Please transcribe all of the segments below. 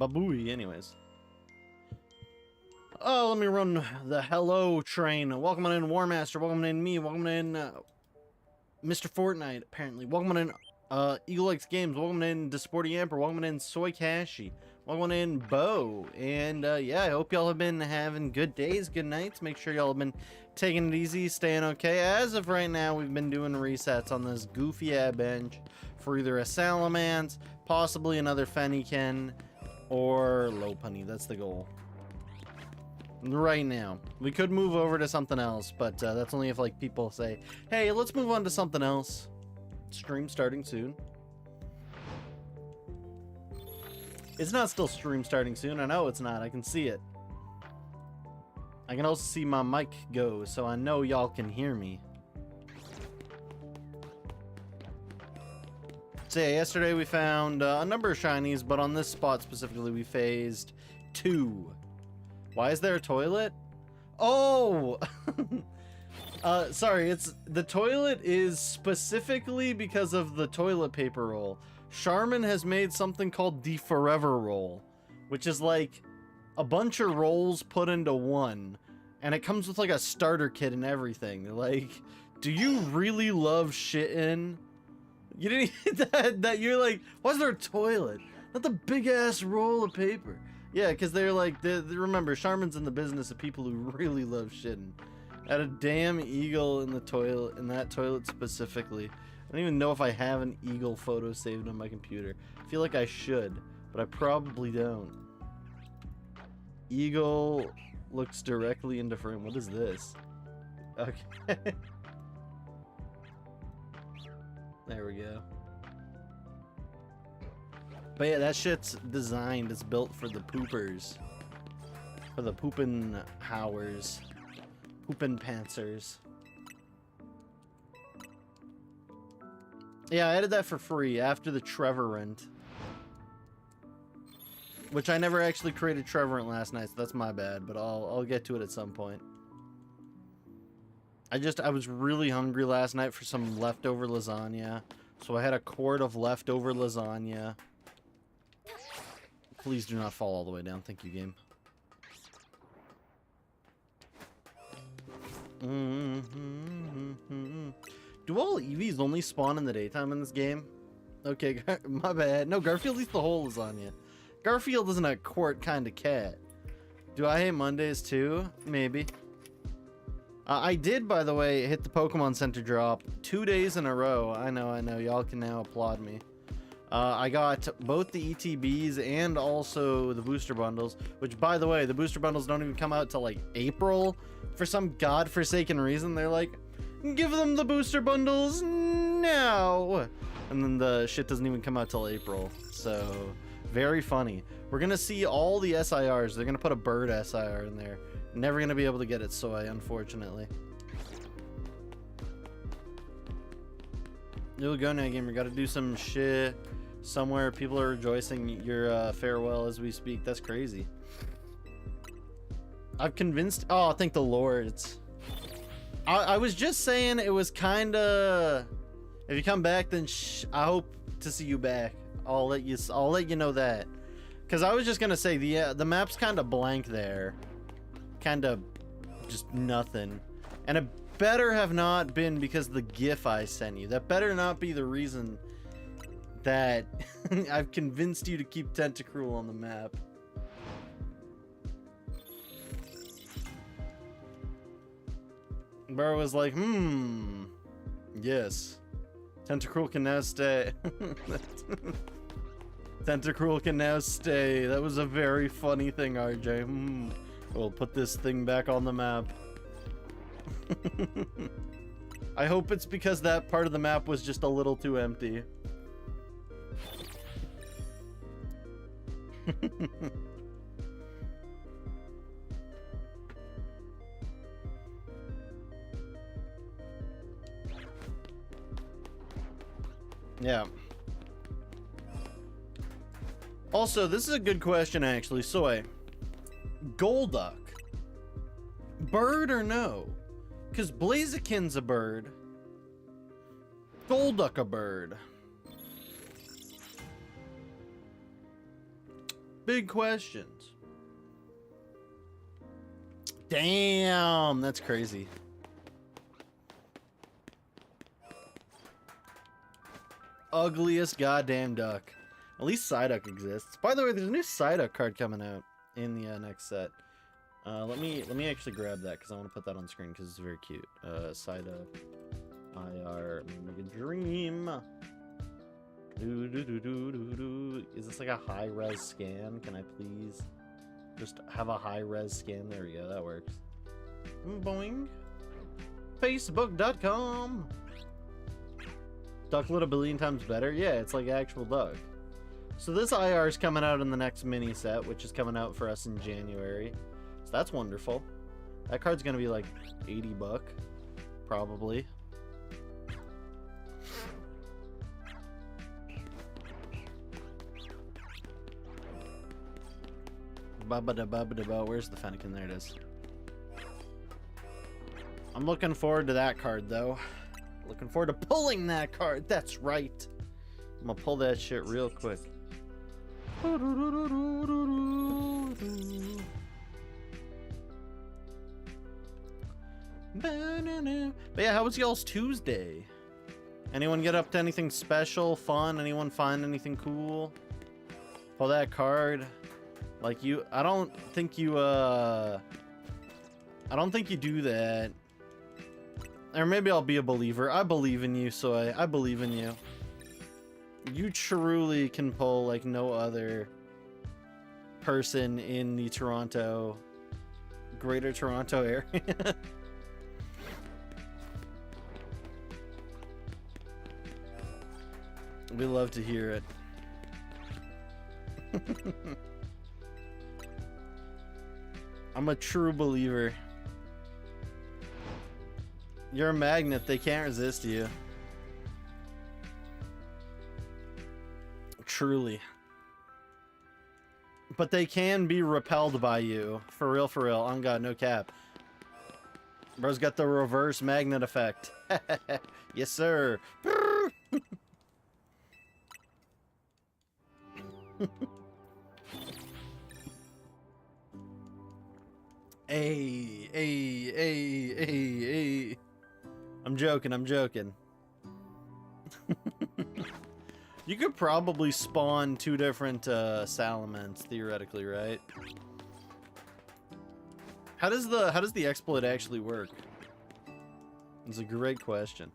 buoy, anyways. Oh, let me run the hello train. Welcome on in, War Master. Welcome in me. Welcome in, Mr. Fortnite, apparently. Welcome in, Eagle X Games. Welcome in, Desporty Amper. Welcome in, Soy Kashi. Welcome in, Bo. And, yeah, I hope y'all have been having good days, good nights. Make sure y'all have been taking it easy, staying okay. As of right now, we've been doing resets on this goofy ad bench for either a Salamence, possibly another Fennekin, or Lopunny. That's the goal. Right now. We could move over to something else, but that's only if like people say, hey, let's move on to something else. Stream starting soon. It's not still stream starting soon. I know it's not. I can see it. I can also see my mic go, so I know y'all can hear me. So yeah, yesterday we found a number of shinies, but on this spot specifically we phased 2. Why is there a toilet? Oh! Sorry, the toilet is specifically because of the toilet paper roll. Charmin has made something called the Forever Roll, which is like a bunch of rolls put into one, and it comes with like a starter kit and everything. Like, do you really love shitting? You didn't that you're like, why is there a toilet? Not the big ass roll of paper. Yeah, because they're like, remember, Charmin's in the business of people who really love shitting. Had a damn eagle in the toilet, in that toilet specifically. I don't even know if I have an eagle photo saved on my computer. I feel like I should, but I probably don't. Eagle looks directly into frame. What is this? Okay. There we go. But yeah, that shit's designed. It's built for the poopers. For the poopin' howers. Poopin' pantsers. Yeah, I added that for free after the Trevorant. Which I never actually created Trevorant last night, so that's my bad. But I'll get to it at some point. I was really hungry last night for some leftover lasagna. So I had a quart of leftover lasagna. Please do not fall all the way down. Thank you, game. Do all EVs only spawn in the daytime in this game? Okay, my bad. No, Garfield eats the whole lasagna. Garfield isn't a quart kind of cat. Do I hate Mondays too? Maybe. I did, by the way, hit the Pokemon Center drop 2 days in a row. I know. Y'all can now applaud me. I got both the ETBs and also the booster bundles, which, by the way, the booster bundles don't even come out till like April. For some godforsaken reason, they're like, give them the booster bundles now. And then the shit doesn't even come out till April. So, very funny. We're going to see all the SIRs. They're going to put a bird SIR in there. Never going to be able to get it, Soy, unfortunately. You'll go now, gamer. Got to do some shit somewhere. People are rejoicing your farewell as we speak. That's crazy. I've convinced. Oh, thank the Lords. I was just saying it was kind of. If you come back, then I hope to see you back. I'll let you know that. Because I was just gonna say the map's kind of blank there. Kind of just nothing. And it better have not been because of the GIF I sent you. That better not be the reason that I've convinced you to keep Tentacruel on the map. Burrow was like, yes. Tentacruel can now stay. Tentacruel can now stay. That was a very funny thing, RJ. We'll put this thing back on the map. I hope it's because that part of the map was just a little too empty. Yeah. Also, this is a good question, actually. Soy. Golduck. Bird or no? Because Blaziken's a bird. Golduck a bird. Big questions. Damn, that's crazy. Ugliest goddamn duck. At least Psyduck exists. By the way, there's a new Psyduck card coming out in the next set. Let me actually grab that because I want to put that on screen because it's very cute. Psyduck IR Mega Dream. Is this like a high res scan? Can I please just have a high res scan? There we go, that works. Boing. Facebook.com. Ducklet a billion times better? Yeah, it's like actual duck. So this IR is coming out in the next mini set, which is coming out for us in January. So that's wonderful. That card's gonna be like $80, probably. Where's the Fennekin? There it is. I'm looking forward to that card, though. Looking forward to pulling that card. That's right. I'm gonna pull that shit real quick. But yeah, how was y'all's Tuesday? Anyone get up to anything special, fun? Anyone find anything cool? Pull that card. Like you, I don't think you do that. Or maybe I'll be a believer. I believe in you, so I believe in you. You truly can pull like no other person in the Greater Toronto area. We love to hear it. I'm a true believer. You're a magnet. They can't resist you. Truly. But they can be repelled by you. For real, for real. On God, no cap. Bro's got the reverse magnet effect. Yes, sir. Hey. I'm joking. You could probably spawn two different Salamence, theoretically, right? How does the exploit actually work? It's a great question.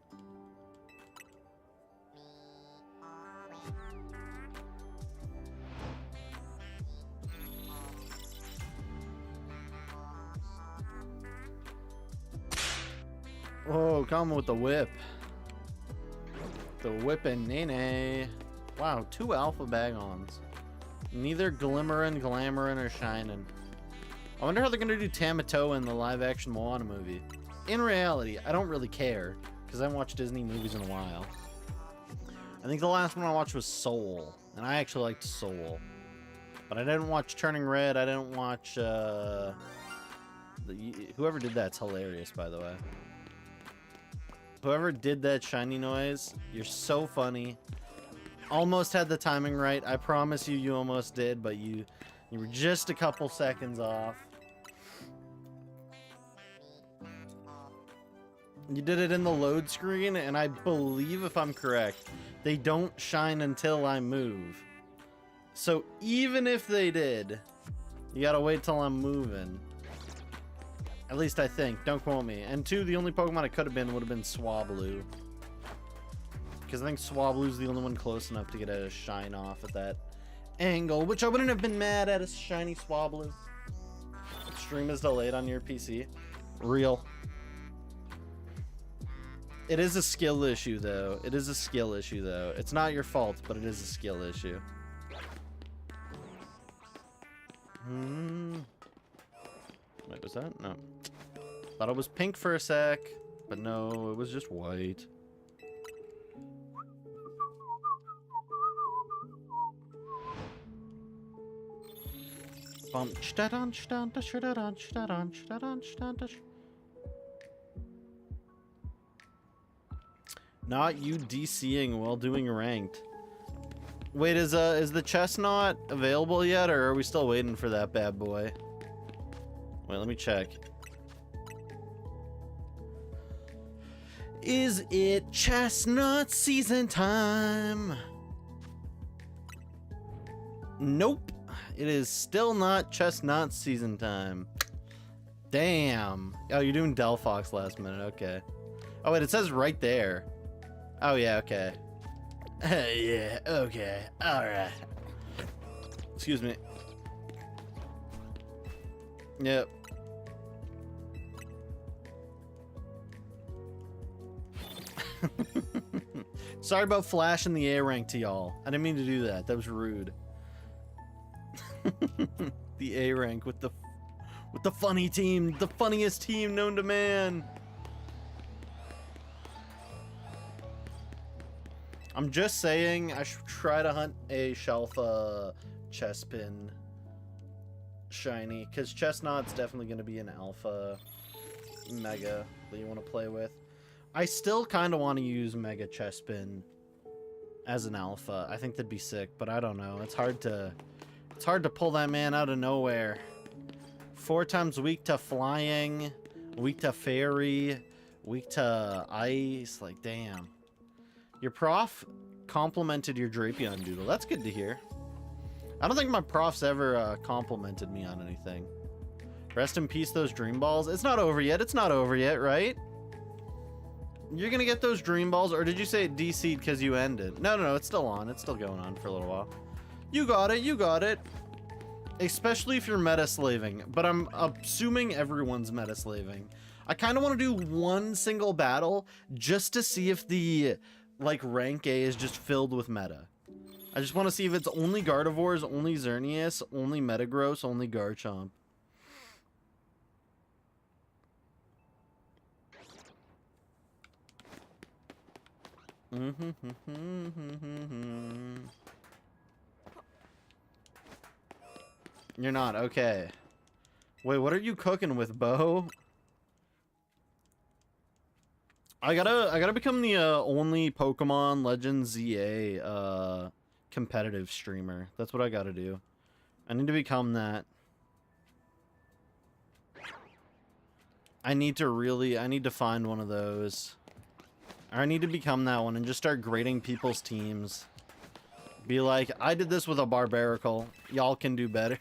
Whoa, come with the whip. The whippin' nene. Wow, 2 alpha bag-ons. Neither glimmerin', glamourin', or shining. I wonder how they're gonna do Tamatoa in the live-action Moana movie. In reality, I don't really care, because I haven't watched Disney movies in a while. I think the last one I watched was Soul, and I actually liked Soul. But I didn't watch Turning Red, I didn't watch, whoever did that's hilarious, by the way. Whoever did that shiny noise, you're so funny. Almost had the timing right. I promise you, you almost did, but you were just a couple seconds off. You did it in the load screen, and I believe, if I'm correct, they don't shine until I move. So even if they did, you gotta wait till I'm moving. At least I think. Don't quote me. And 2, the only Pokemon it could have been would have been Swablu. Because I think Swablu's the only one close enough to get a shine off at that angle, which I wouldn't have been mad at a shiny Swablu. Stream is delayed on your PC. Real. It is a skill issue, though. It is a skill issue, though. It's not your fault, but it is a skill issue. Wait, was that? No. Thought it was pink for a sec, but no, it was just white. Not you DCing while doing ranked. Wait, is the chestnut available yet, or are we still waiting for that bad boy? Wait, let me check. Is it chestnut season time? Nope. It is still not chestnut season time. Damn. Oh, you're doing Delphox last minute. Okay. Oh, wait, it says right there. Oh, yeah, okay. Yeah, okay. Alright. Excuse me. Yep. Sorry about flashing the A rank to y'all. I didn't mean to do that. That was rude. The A rank with the funny team, the funniest team known to man. I'm just saying I should try to hunt a Shalpha Chespin shiny, because Chestnut's definitely going to be an alpha mega that you want to play with. I still kind of want to use Mega Chespin as an alpha. I think that'd be sick, but I don't know. It's hard to pull that man out of nowhere. 4 times weak to flying, weak to fairy, weak to ice. Like, damn. Your prof complimented your Drapion Doodle. That's good to hear. I don't think my prof's ever complimented me on anything. Rest in peace, those dream balls. It's not over yet. It's not over yet, right? You're gonna get those dream balls, or did you say it DC'd because you ended? No, it's still on. It's still going on for a little while. You got it. You got it. Especially if you're meta slaving, but I'm assuming everyone's meta slaving. I kind of want to do one single battle just to see if the like rank A is just filled with meta. I just want to see if it's only Gardevoirs, only Xerneas, only Metagross, only Garchomp. You're not, okay. Wait, what are you cooking with, Bo? I gotta become the only Pokemon Legends ZA competitive streamer. That's what I gotta do. I need to become that. I need to find one of those. I need to become that one and just start grading people's teams. Be like, I did this with a Barbaracle. Y'all can do better.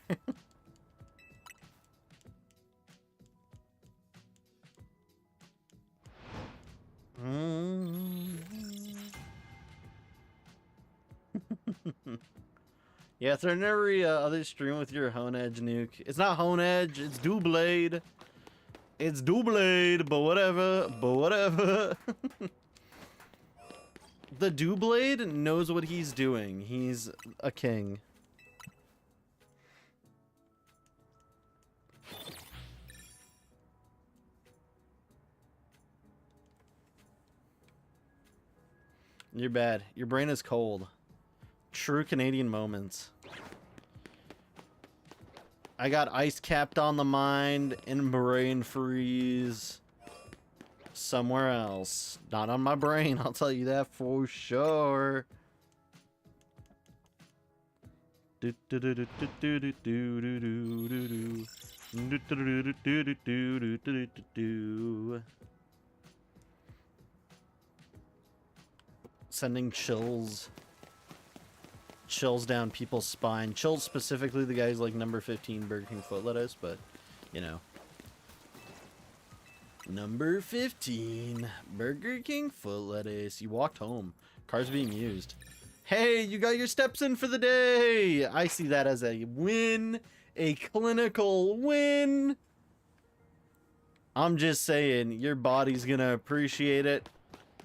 Yeah, threaten every other stream with your Honedge nuke. It's not Honedge, it's Doublade. It's Doublade, but whatever. The Doublade knows what he's doing. He's a king. You're bad. Your brain is cold. True Canadian moments. I got ice capped on the mind and brain freeze. Somewhere else. Not on my brain, I'll tell you that for sure. Sending chills down people's spine. Chills specifically the guys like number 15 Burger King foot lettuce, but you know. Number 15 Burger King foot lettuce. You walked home. Car's being used. Hey, you got your steps in for the day. I see that as a win. A clinical win. I'm just saying, your body's gonna appreciate it.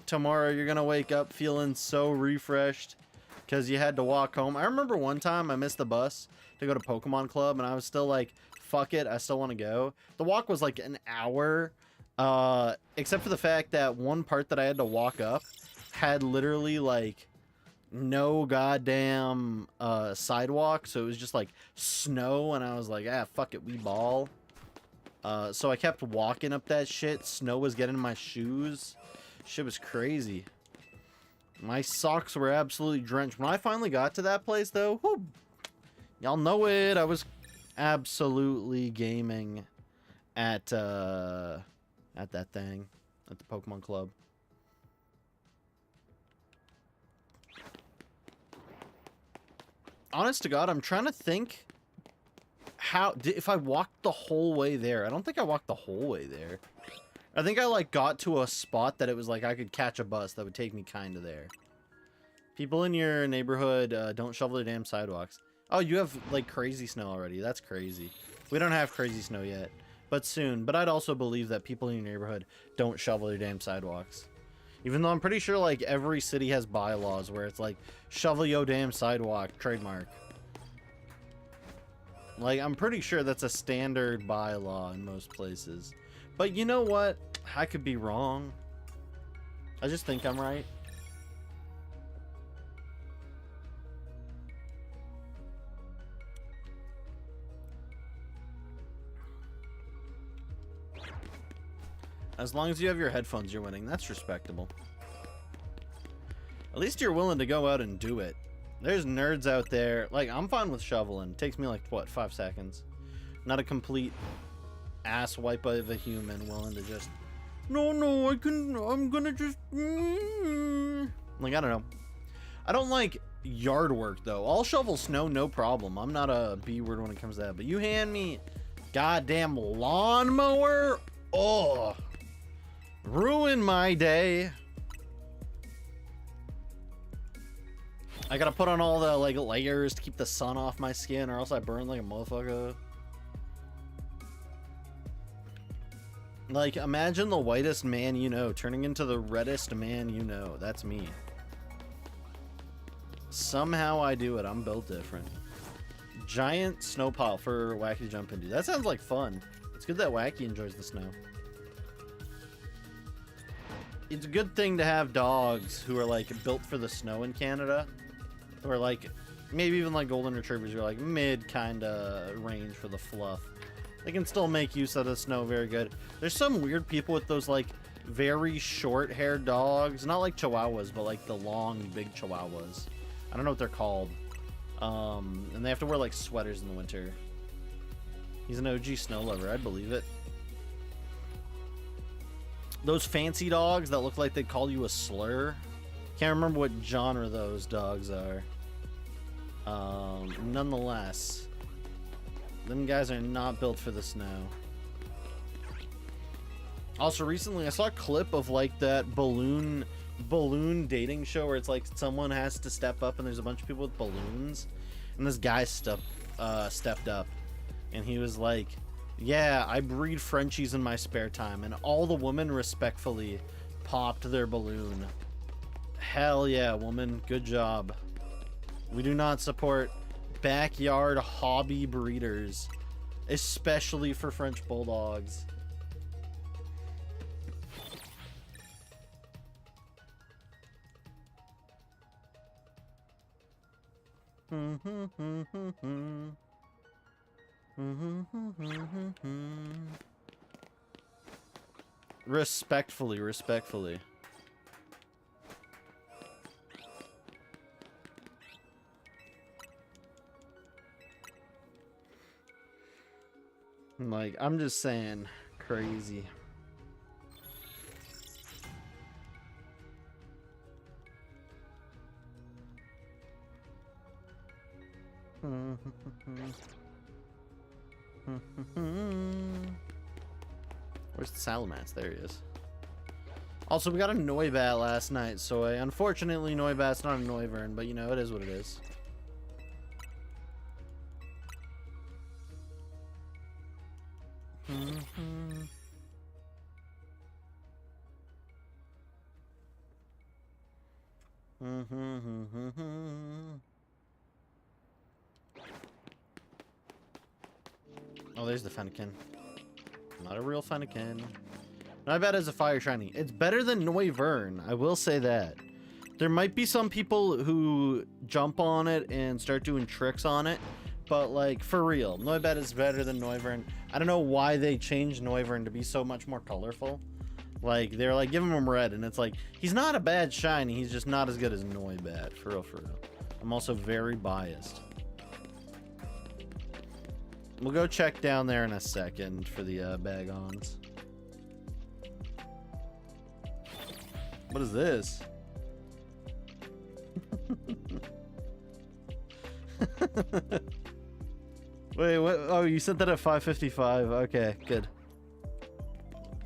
Tomorrow you're gonna wake up feeling so refreshed because you had to walk home. I remember one time I missed the bus to go to Pokemon Club and I was still like, fuck it, I still want to go. The walk was like an hour, except for the fact that one part that I had to walk up had literally like no goddamn sidewalk, so it was just like snow, and I was like, ah, fuck it, we ball. So I kept walking up that shit. Snow was getting in my shoes. Shit was crazy. My socks were absolutely drenched. When I finally got to that place, though, y'all know it. I was absolutely gaming at that thing, at the Pokemon Club. Honest to God, I'm trying to think if I walked the whole way there. I don't think I walked the whole way there. I think I like got to a spot that it was like I could catch a bus that would take me kind of there. People in your neighborhood don't shovel their damn sidewalks. Oh, you have like crazy snow already. That's crazy. We don't have crazy snow yet, but soon. But I'd also believe that people in your neighborhood don't shovel their damn sidewalks. Even though I'm pretty sure like every city has bylaws where it's like shovel yo damn sidewalk trademark. Like I'm pretty sure that's a standard bylaw in most places. But you know what? I could be wrong. I just think I'm right. As long as you have your headphones, you're winning. That's respectable. At least you're willing to go out and do it. There's nerds out there. Like, I'm fine with shoveling. It takes me like, what, 5 seconds? Not a complete ass wipe of a human willing to just... No, I'm gonna just... Like, I don't know. I don't like yard work, though. I'll shovel snow, no problem. I'm not a B-word when it comes to that. But you hand me goddamn lawnmower? Oh... Ruin my day. I gotta put on all the like layers to keep the sun off my skin, or else I burn like a motherfucker. Like, imagine the whitest man you know turning into the reddest man you know. That's me. Somehow I do it. I'm built different. Giant snow pile for Wacky to jump into. That sounds like fun. It's good that Wacky enjoys the snow. It's a good thing to have dogs who are like built for the snow in Canada, or like maybe even like golden retrievers who are like mid kind of range for the fluff. They can still make use of the snow very good. There's some weird people with those like very short haired dogs, not like chihuahuas, but like the long big chihuahuas. I don't know what they're called. And they have to wear like sweaters in the winter. He's an OG snow lover, I believe it. Those fancy dogs that look like they call you a slur. Can't remember what genre those dogs are. Nonetheless, them guys are not built for the snow. Also, recently I saw a clip of like that balloon dating show where it's like someone has to step up and there's a bunch of people with balloons, and this guy stepped up, and he was like, yeah, I breed Frenchies in my spare time, and all the women respectfully popped their balloon. Hell yeah, woman, good job. We do not support backyard hobby breeders, especially for French bulldogs. Respectfully. Like, I'm just saying, crazy. Where's the Salamence? There he is. Also, we got a Noibat last night, so unfortunately Noibat's not a Noivern, but you know, it is what it is. Oh, there's the Fennekin. Not a real Fennekin. Noibat is a fire shiny. It's better than Noivern, I will say that. There might be some people who jump on it and start doing tricks on it, but like, for real, Noibat is better than Noivern. I don't know why they changed Noivern to be so much more colorful. Like, they're like, giving him red, and it's like, he's not a bad shiny, he's just not as good as Noibat, for real, for real. I'm also very biased. We'll go check down there in a second for the bag-ons. What is this? Wait, what? Oh, you sent that at 5:55. Okay, good.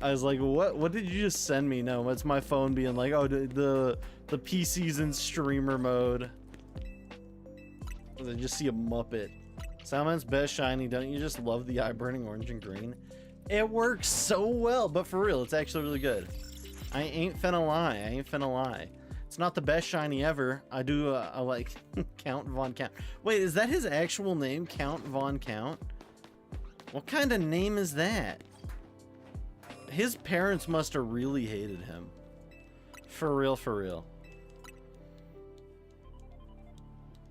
I was like, what did you just send me? No, it's my phone being like, oh, the PC's in streamer mode. I just see a Muppet. Salmon's best shiny. Don't you just love the eye-burning orange and green? It works so well, but for real, it's actually really good. I ain't finna lie. I ain't finna lie. It's not the best shiny ever. I do, I like Count Von Count. Wait, is that his actual name? Count Von Count? What kind of name is that? His parents must have really hated him. For real, for real.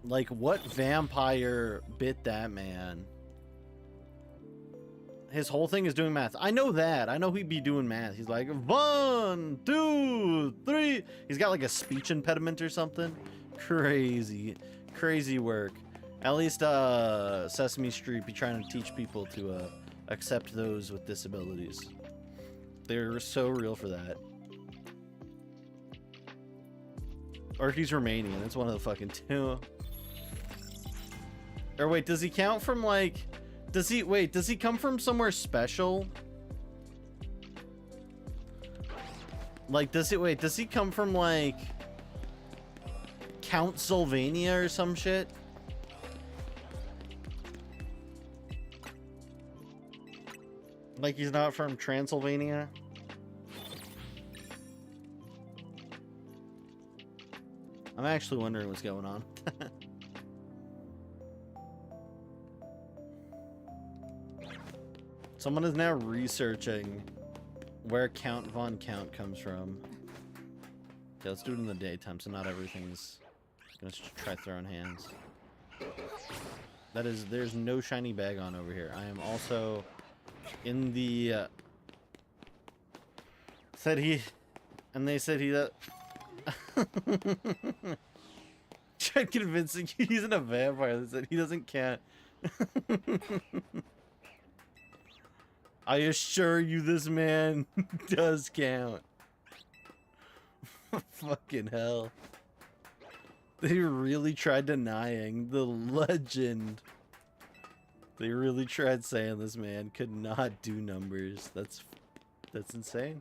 Like, what vampire bit that man? His whole thing is doing math. I know that. I know he'd be doing math. He's like, 1, 2, 3. He's got like a speech impediment or something. Crazy. Crazy work. At least Sesame Street be trying to teach people to accept those with disabilities. They're so real for that. Or he's Romanian. It's one of the fucking two. Or wait, does he count from like... Does he come from somewhere special? Like, does he come from like Count Sylvania or some shit? Like he's not from Transylvania? I'm actually wondering what's going on. Someone is now researching where Count Von Count comes from. Okay, let's do it in the daytime so not everything's gonna try throwing hands. That is, there's no shiny bag on over here. I am also in the they said he tried convincing you he's in a vampire. They said he doesn't count. I assure you this man does count. Fucking hell. They really tried denying the legend. They really tried saying this man could not do numbers. That's insane.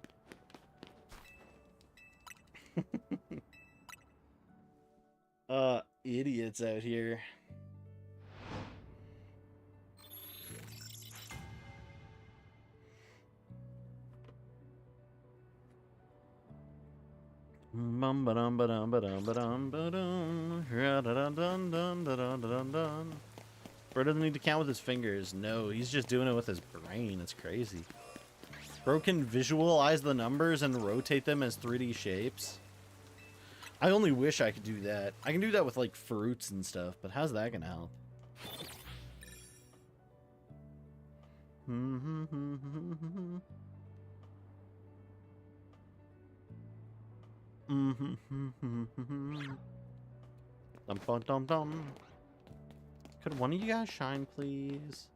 Idiots out here. Bum ba dum ba dum ba dum ba dum ba dum. Bro doesn't need to count with his fingers. No, he's just doing it with his brain. It's crazy. Bro can visualize the numbers and rotate them as 3D shapes. I only wish I could do that. I can do that with like fruits and stuff, but how's that gonna help? Could one of you guys shine, please?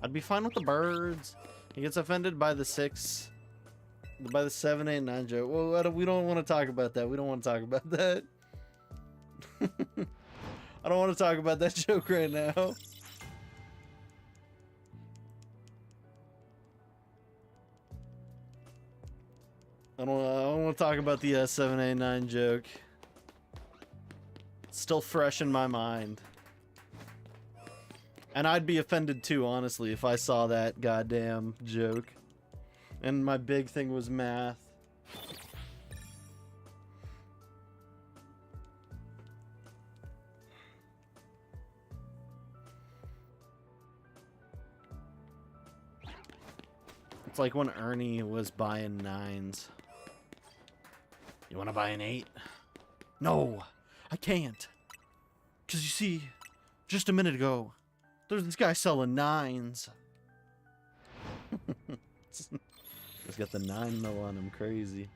I'd be fine with the birds. He gets offended by the 7, 8, 9 joke. Well, we don't want to talk about that. We don't want to talk about that. I don't want to talk about that joke right now. I don't want to talk about the 7, 8, 9 joke. It's still fresh in my mind. And I'd be offended too, honestly, if I saw that goddamn joke. And my big thing was math. It's like when Ernie was buying 9s. You want to buy an 8? No, I can't. Because you see, just a minute ago, there's this guy selling 9s. He's got the 9mm on him, crazy.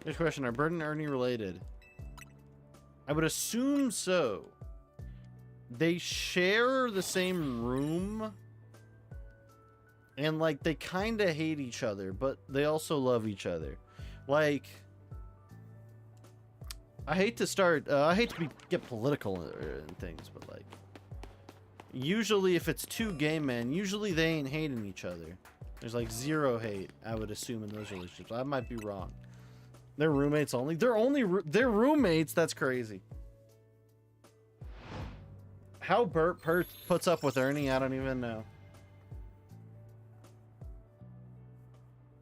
Next question, are Bert and Ernie related? I would assume so. They share the same room. And, like, they kind of hate each other, but they also love each other. Like, I hate to get political and things, but, like, usually if it's two gay men, usually they ain't hating each other. There's, like, zero hate, I would assume, in those relationships. I might be wrong. They're roommates only. They're roommates. That's crazy. How Bert puts up with Ernie, I don't even know.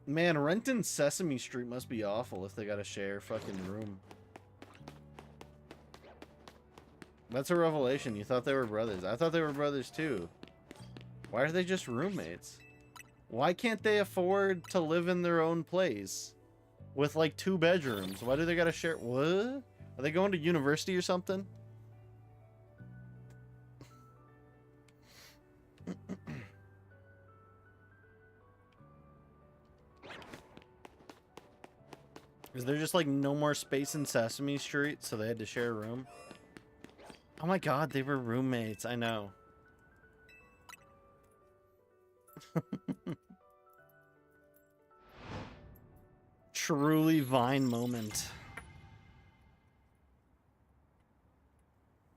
Man, renting Sesame Street must be awful if they gotta share fucking room. That's a revelation. You thought they were brothers. I thought they were brothers too. Why are they just roommates? Why can't they afford to live in their own place with like 2 bedrooms? Why do they gotta share? What? Are they going to university or something? Is there just like no more space in Sesame Street, so they had to share a room? Oh my god, they were roommates. I know. Truly Vine moment.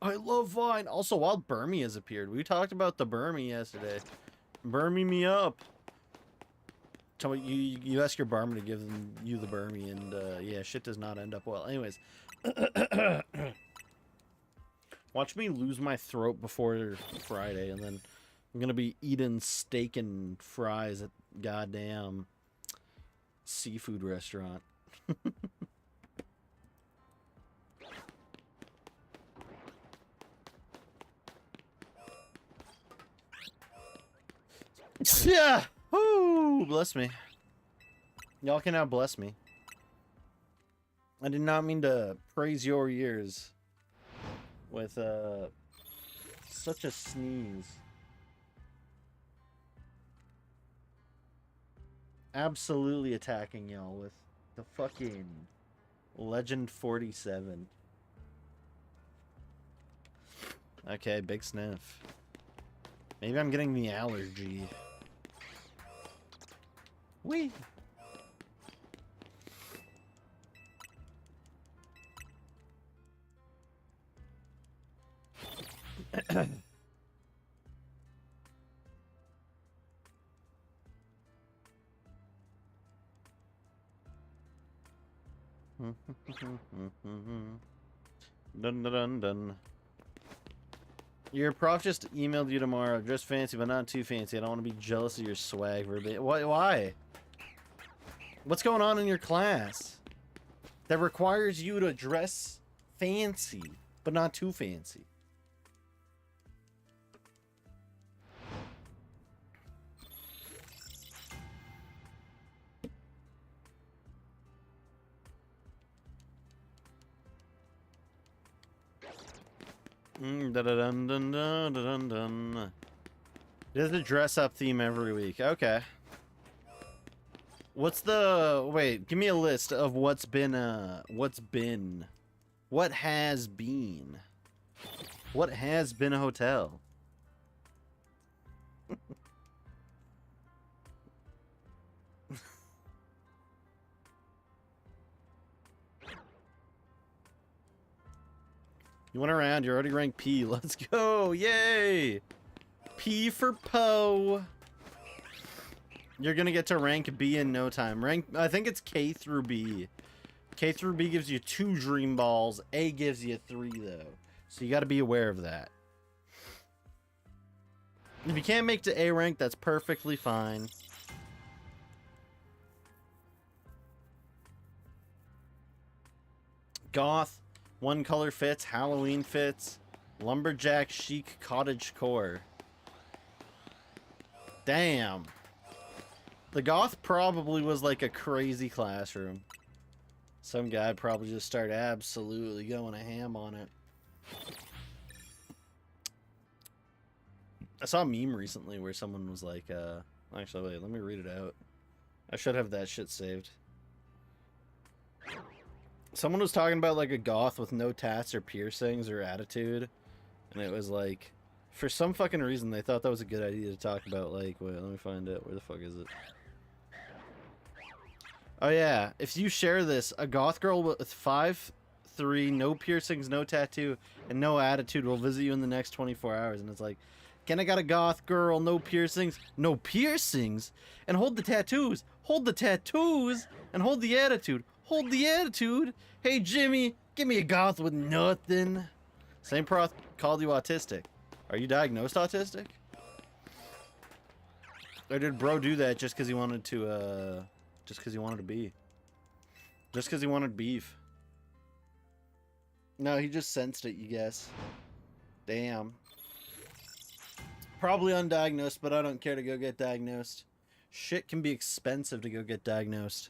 I love Vine. Also, Wild Burmy has appeared. We talked about the Burmy yesterday. Burmy me up. Tell me, you ask your barman to give you the Burmy, and yeah, shit does not end up well. Anyways, watch me lose my throat before Friday, and then I'm gonna be eating steak and fries at goddamn seafood restaurant. Yeah. Woo! Bless me. Y'all can now bless me. I did not mean to praise your ears with such a sneeze. Absolutely attacking y'all with the fucking Legend 47. Okay, big sniff. Maybe I'm getting the allergy. Wee. Dun dun dun dun. Your prof just emailed you tomorrow. Dress fancy, but not too fancy. I don't want to be jealous of your swag verbatim. Why? What's going on in your class that requires you to dress fancy, but not too fancy? Dun dun dun dun dun dun. There's a dress up theme every week. Okay. What's the... Wait, give me a list of what has been a hotel? You went around, you're already ranked P. Let's go, yay! P for Poe. You're gonna get to rank B in no time. I think it's K through B. K through B gives you 2 dream balls. A gives you 3 though. So you gotta be aware of that. If you can't make to A rank, that's perfectly fine. Goth, one color fits, Halloween fits, lumberjack, chic, cottage core. Damn. The goth probably was like a crazy classroom. Some guy probably just started absolutely going a ham on it. I saw a meme recently where someone was like, actually, wait, let me read it out. I should have that shit saved. Someone was talking about like a goth with no tats or piercings or attitude. And it was like, for some fucking reason, they thought that was a good idea to talk about. Like, wait, let me find it. Where the fuck is it? Oh yeah, if you share this, a goth girl with 5'3", no piercings, no tattoo, and no attitude will visit you in the next 24 hours. And it's like, can I got a goth girl, no piercings, and hold the tattoos, and hold the attitude. Hey Jimmy, give me a goth with nothing. Same proth called you autistic. Are you diagnosed autistic? Or did bro do that just because he wanted to, just because he wanted beef? No, he just sensed it, you guess. Damn. Probably undiagnosed, but I don't care to go get diagnosed. Shit can be expensive to go get diagnosed.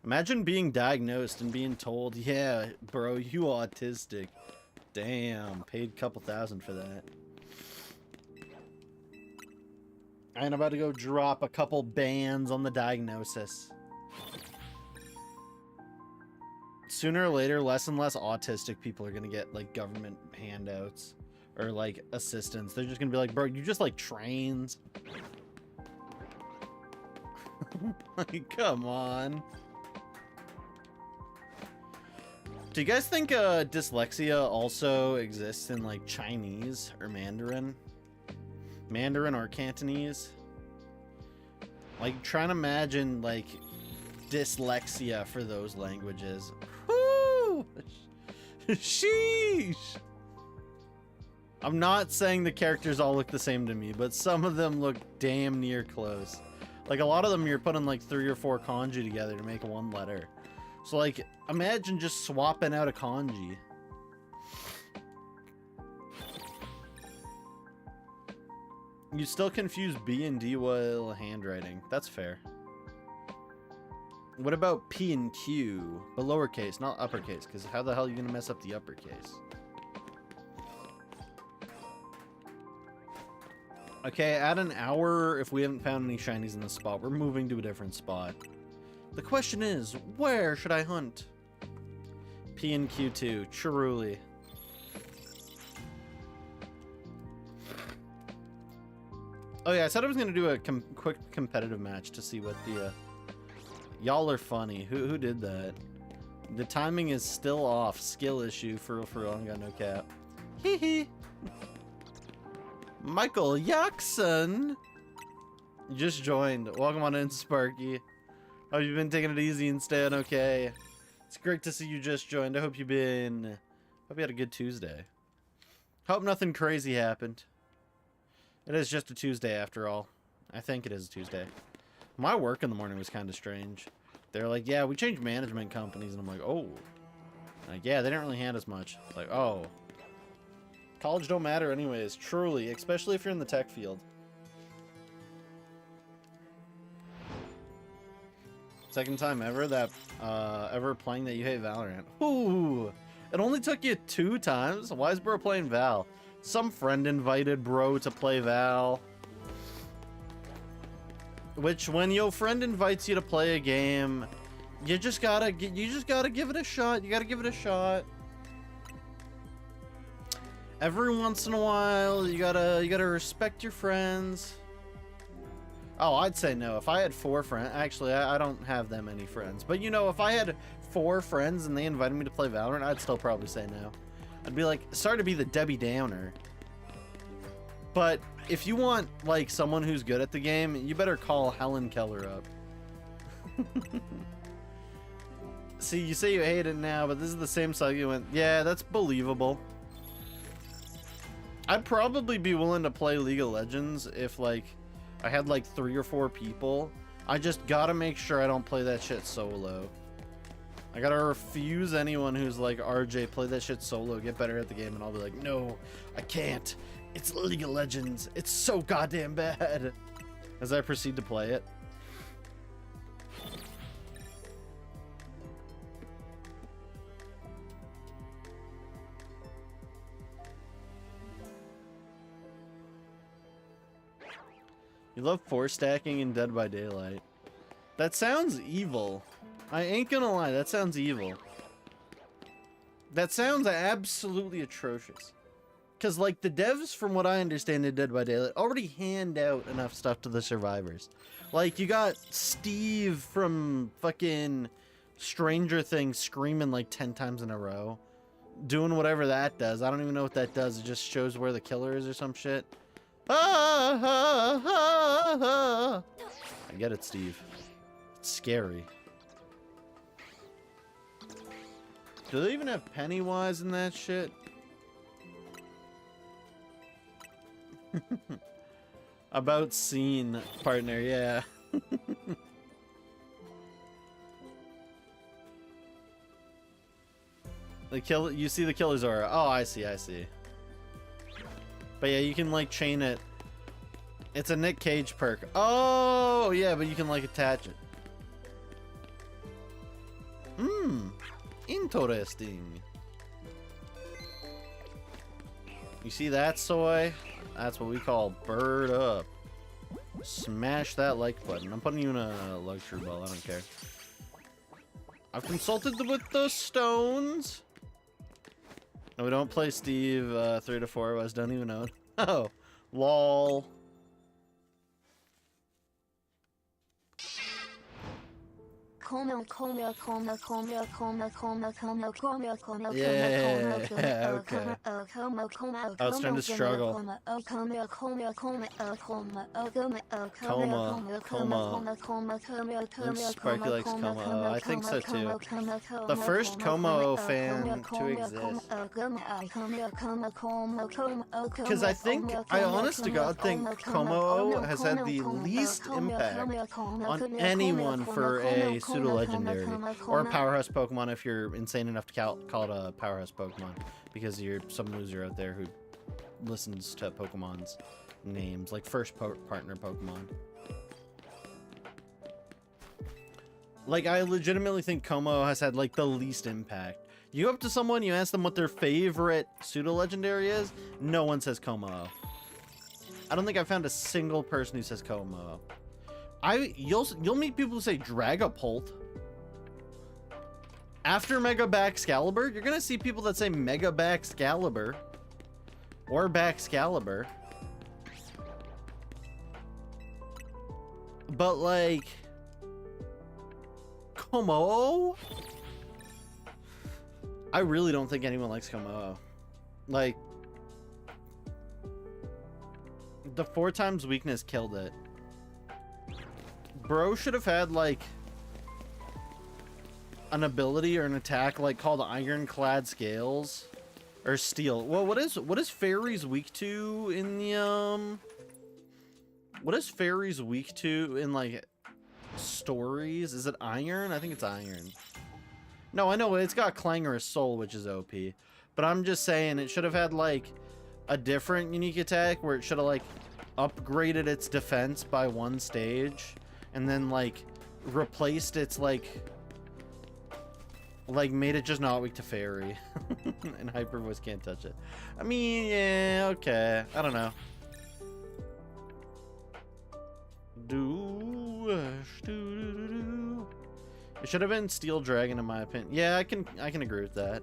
Imagine being diagnosed and being told, yeah, bro, you autistic. Damn, paid a couple $1,000 for that. I'm about to go drop a couple bands on the diagnosis. Sooner or later, less and less autistic people are gonna get like government handouts or like assistance. They're just gonna be like, bro, you just like trains. Like, come on. Do you guys think dyslexia also exists in like Chinese or Mandarin? Mandarin or Cantonese? Like, trying to imagine like dyslexia for those languages. Whoo! Sheesh! I'm not saying the characters all look the same to me, but some of them look damn near close. Like, a lot of them you're putting like 3 or 4 kanji together to make one letter. So like, imagine just swapping out a kanji. You still confuse B and D while handwriting. That's fair. What about P and Q? But lowercase, not uppercase, because how the hell are you going to mess up the uppercase? Okay, add an hour if we haven't found any shinies in the spot. We're moving to a different spot. The question is, where should I hunt? P and Q2, truly. Oh yeah, I said I was gonna do a quick competitive match to see what the y'all are funny. Who did that? The timing is still off. Skill issue for real. I got no cap. Hee hee. Michael Jackson. You just joined. Welcome on in, Sparky. Hope you've been taking it easy and staying okay. It's great to see you just joined. I hope you had a good Tuesday. Hope nothing crazy happened. It is just a Tuesday after all. I think it is a Tuesday. My work in the morning was kind of strange. They're like, yeah, we changed management companies. And I'm like, oh. Like, yeah, they didn't really hand us much. Like, oh. College don't matter anyways, truly. Especially if you're in the tech field. Second time ever that, ever playing that you hate Valorant. Ooh. It only took you 2 times? Why is bro playing Val? Some friend invited bro to play Val. Which, when your friend invites you to play a game, you just gotta give it a shot. You gotta give it a shot. Every once in a while, you gotta respect your friends. Oh, I'd say no. If I had 4 friends, actually, I don't have that many friends. But you know, if I had 4 friends and they invited me to play Valorant, I'd still probably say no. I'd be like, sorry to be the Debbie Downer. But if you want, like, someone who's good at the game, you better call Helen Keller up. See, you say you hate it now, but this is the same site you went, yeah, that's believable. I'd probably be willing to play League of Legends if, like, I had, like, 3 or 4 people. I just gotta make sure I don't play that shit solo. I gotta refuse anyone who's like, RJ, play that shit solo, get better at the game, and I'll be like, no, I can't. It's League of Legends. It's so goddamn bad. As I proceed to play it. You love 4 stacking in Dead by Daylight. That sounds evil. I ain't gonna lie, that sounds evil. That sounds absolutely atrocious. Because, like, the devs, from what I understand in Dead by Daylight, already hand out enough stuff to the survivors. Like, you got Steve from fucking Stranger Things screaming like 10 times in a row. Doing whatever that does. I don't even know what that does. It just shows where the killer is or some shit. Ah, ah, ah, ah. I get it, Steve. It's scary. Do they even have Pennywise in that shit? About scene partner, yeah. The kill, you see the killer's aura. Oh, I see, I see. But yeah, you can like chain it. It's a Nick Cage perk. Oh, yeah, but you can like attach it. Hmm, interesting. You see that, Soy? That's what we call bird up. Smash that like button. I'm putting you in a luxury ball. I don't care. I've consulted with the stones. No, we don't play Steve 3 to 4. I just don't even know. Oh, lol. Yeah, okay. I was trying to struggle. Sparky likes Como. I think so too. The first Como fan to exist. Because I honest to God think Como has had the least impact on anyone for a pseudo-legendary or a powerhouse Pokemon if you're insane enough to call it a powerhouse Pokemon, because you're some loser out there who listens to Pokemon's names, like first partner Pokemon. Like, I legitimately think Como has had like the least impact. You go up to someone, you ask them what their favorite pseudo-legendary is, no one says Como. I don't think I've found a single person who says Como. You'll meet people who say Dragapult. After Mega Baxcalibur, you're gonna see people that say Mega Baxcalibur or Baxcalibur. But like Como, I really don't think anyone likes Como. Like, the 4 times weakness killed it. Bro should have had like an ability or an attack like called Ironclad Scales or Steel. Well, what is Fairies weak to in the what is Fairies weak to in like stories? Is it Iron? I think it's Iron. No, I know it's got Clangorous Soul, which is OP, but I'm just saying it should have had like a different unique attack where it should have like upgraded its defense by 1 stage. And then, like, replaced its, like, made it just not weak to Fairy. And Hyper Voice can't touch it. I mean, yeah, okay. I don't know. It should have been Steel Dragon, in my opinion. Yeah, I can agree with that.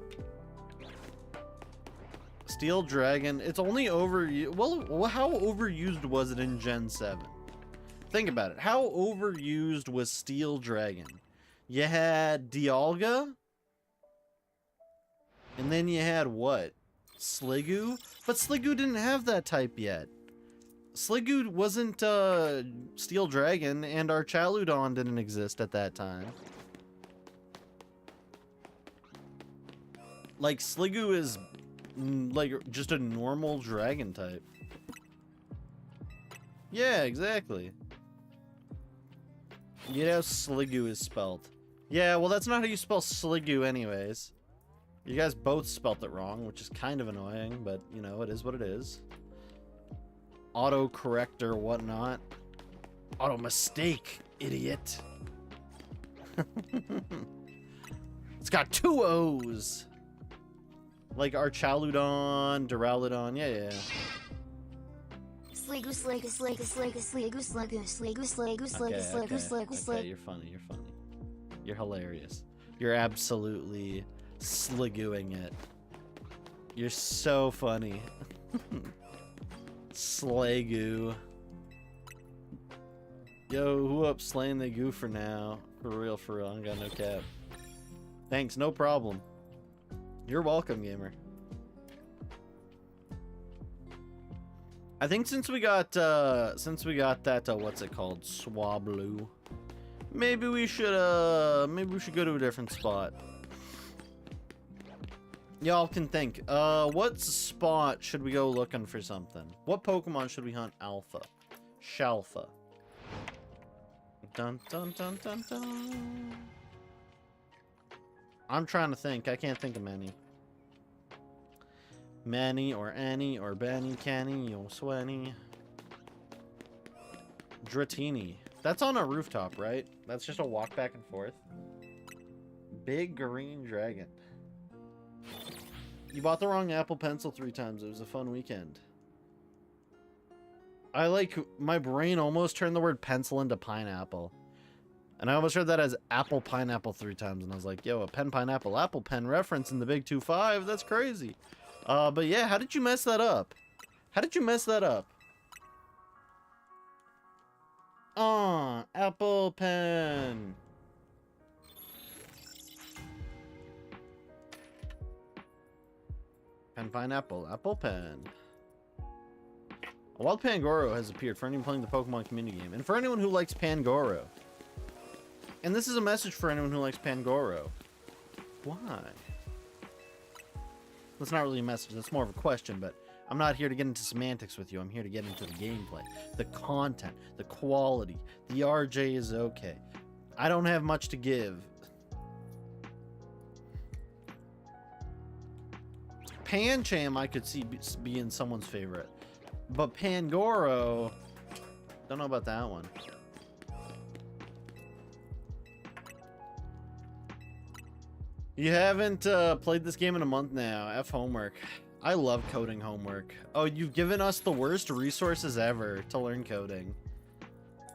Steel Dragon, it's only overused. Well, how overused was it in Gen 7? Think about it. How overused was Steel Dragon? You had Dialga, and then you had what? Sliggoo? But Sliggoo didn't have that type yet. Sliggoo wasn't Steel Dragon, and our Chaludon didn't exist at that time. Like, Sliggoo is like just a normal dragon type. Yeah, exactly. You know how Sliggoo is spelled. Yeah, well, that's not how you spell Sliggoo anyways. You guys both spelt it wrong, which is kind of annoying, but, you know, it is what it is. Auto-correct or whatnot. Auto-mistake, idiot. It's got 2 O's. Like Archaludon, Duraludon, yeah. Okay, you're funny, you're funny. You're hilarious. You're absolutely sligooing it. You're so funny. Slagoo. Yo, who up slaying the goo for now? For real, I ain't got no cap. Thanks, no problem. You're welcome, gamer. I think since we got that what's it called, Swablu, maybe we should go to a different spot. Y'all can think. What spot should we go looking for something? What Pokemon should we hunt alpha? Shalpha. Dun dun dun dun dun. I'm trying to think. I can't think of many. Manny or Annie or Benny, Canny or Swenny. Dratini. That's on a rooftop, right? That's just a walk back and forth. Big green dragon. You bought the wrong Apple Pencil 3 times. It was a fun weekend. My brain almost turned the word pencil into pineapple. And I almost heard that as apple pineapple 3 times. And I was like, yo, a pen pineapple apple pen reference in the big 2-5. That's crazy. But yeah, how did you mess that up? How did you mess that up? Apple pen. Pen pineapple, apple pen. A wild Pangoro has appeared for anyone playing the Pokemon community game, and for anyone who likes Pangoro. And this is a message for anyone who likes Pangoro. Why? That's not really a message, that's more of a question, but I'm not here to get into semantics with you. I'm here to get into the gameplay, the content, the quality. The RJ is okay. I don't have much to give. Pancham I could see being someone's favorite. But Pangoro, don't know about that one. You haven't played this game in a month now. F homework. I love coding homework. Oh, you've given us the worst resources ever to learn coding.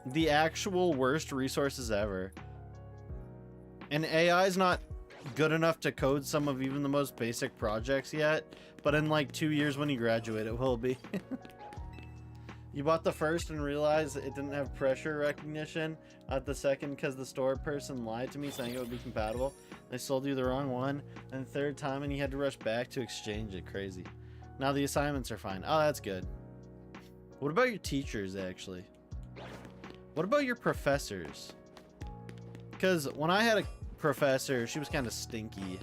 The actual worst resources ever. And AI is not good enough to code some of even the most basic projects yet, but in like 2 years when you graduate, it will be. You bought the first and realized it didn't have pressure recognition at the second because the store person lied to me saying it would be compatible. They sold you the wrong one, and third time and you had to rush back to exchange it. Crazy. Now the assignments are fine. Oh, that's good. What about your teachers, actually? What about your professors? Because when I had a professor, she was kind of stinky.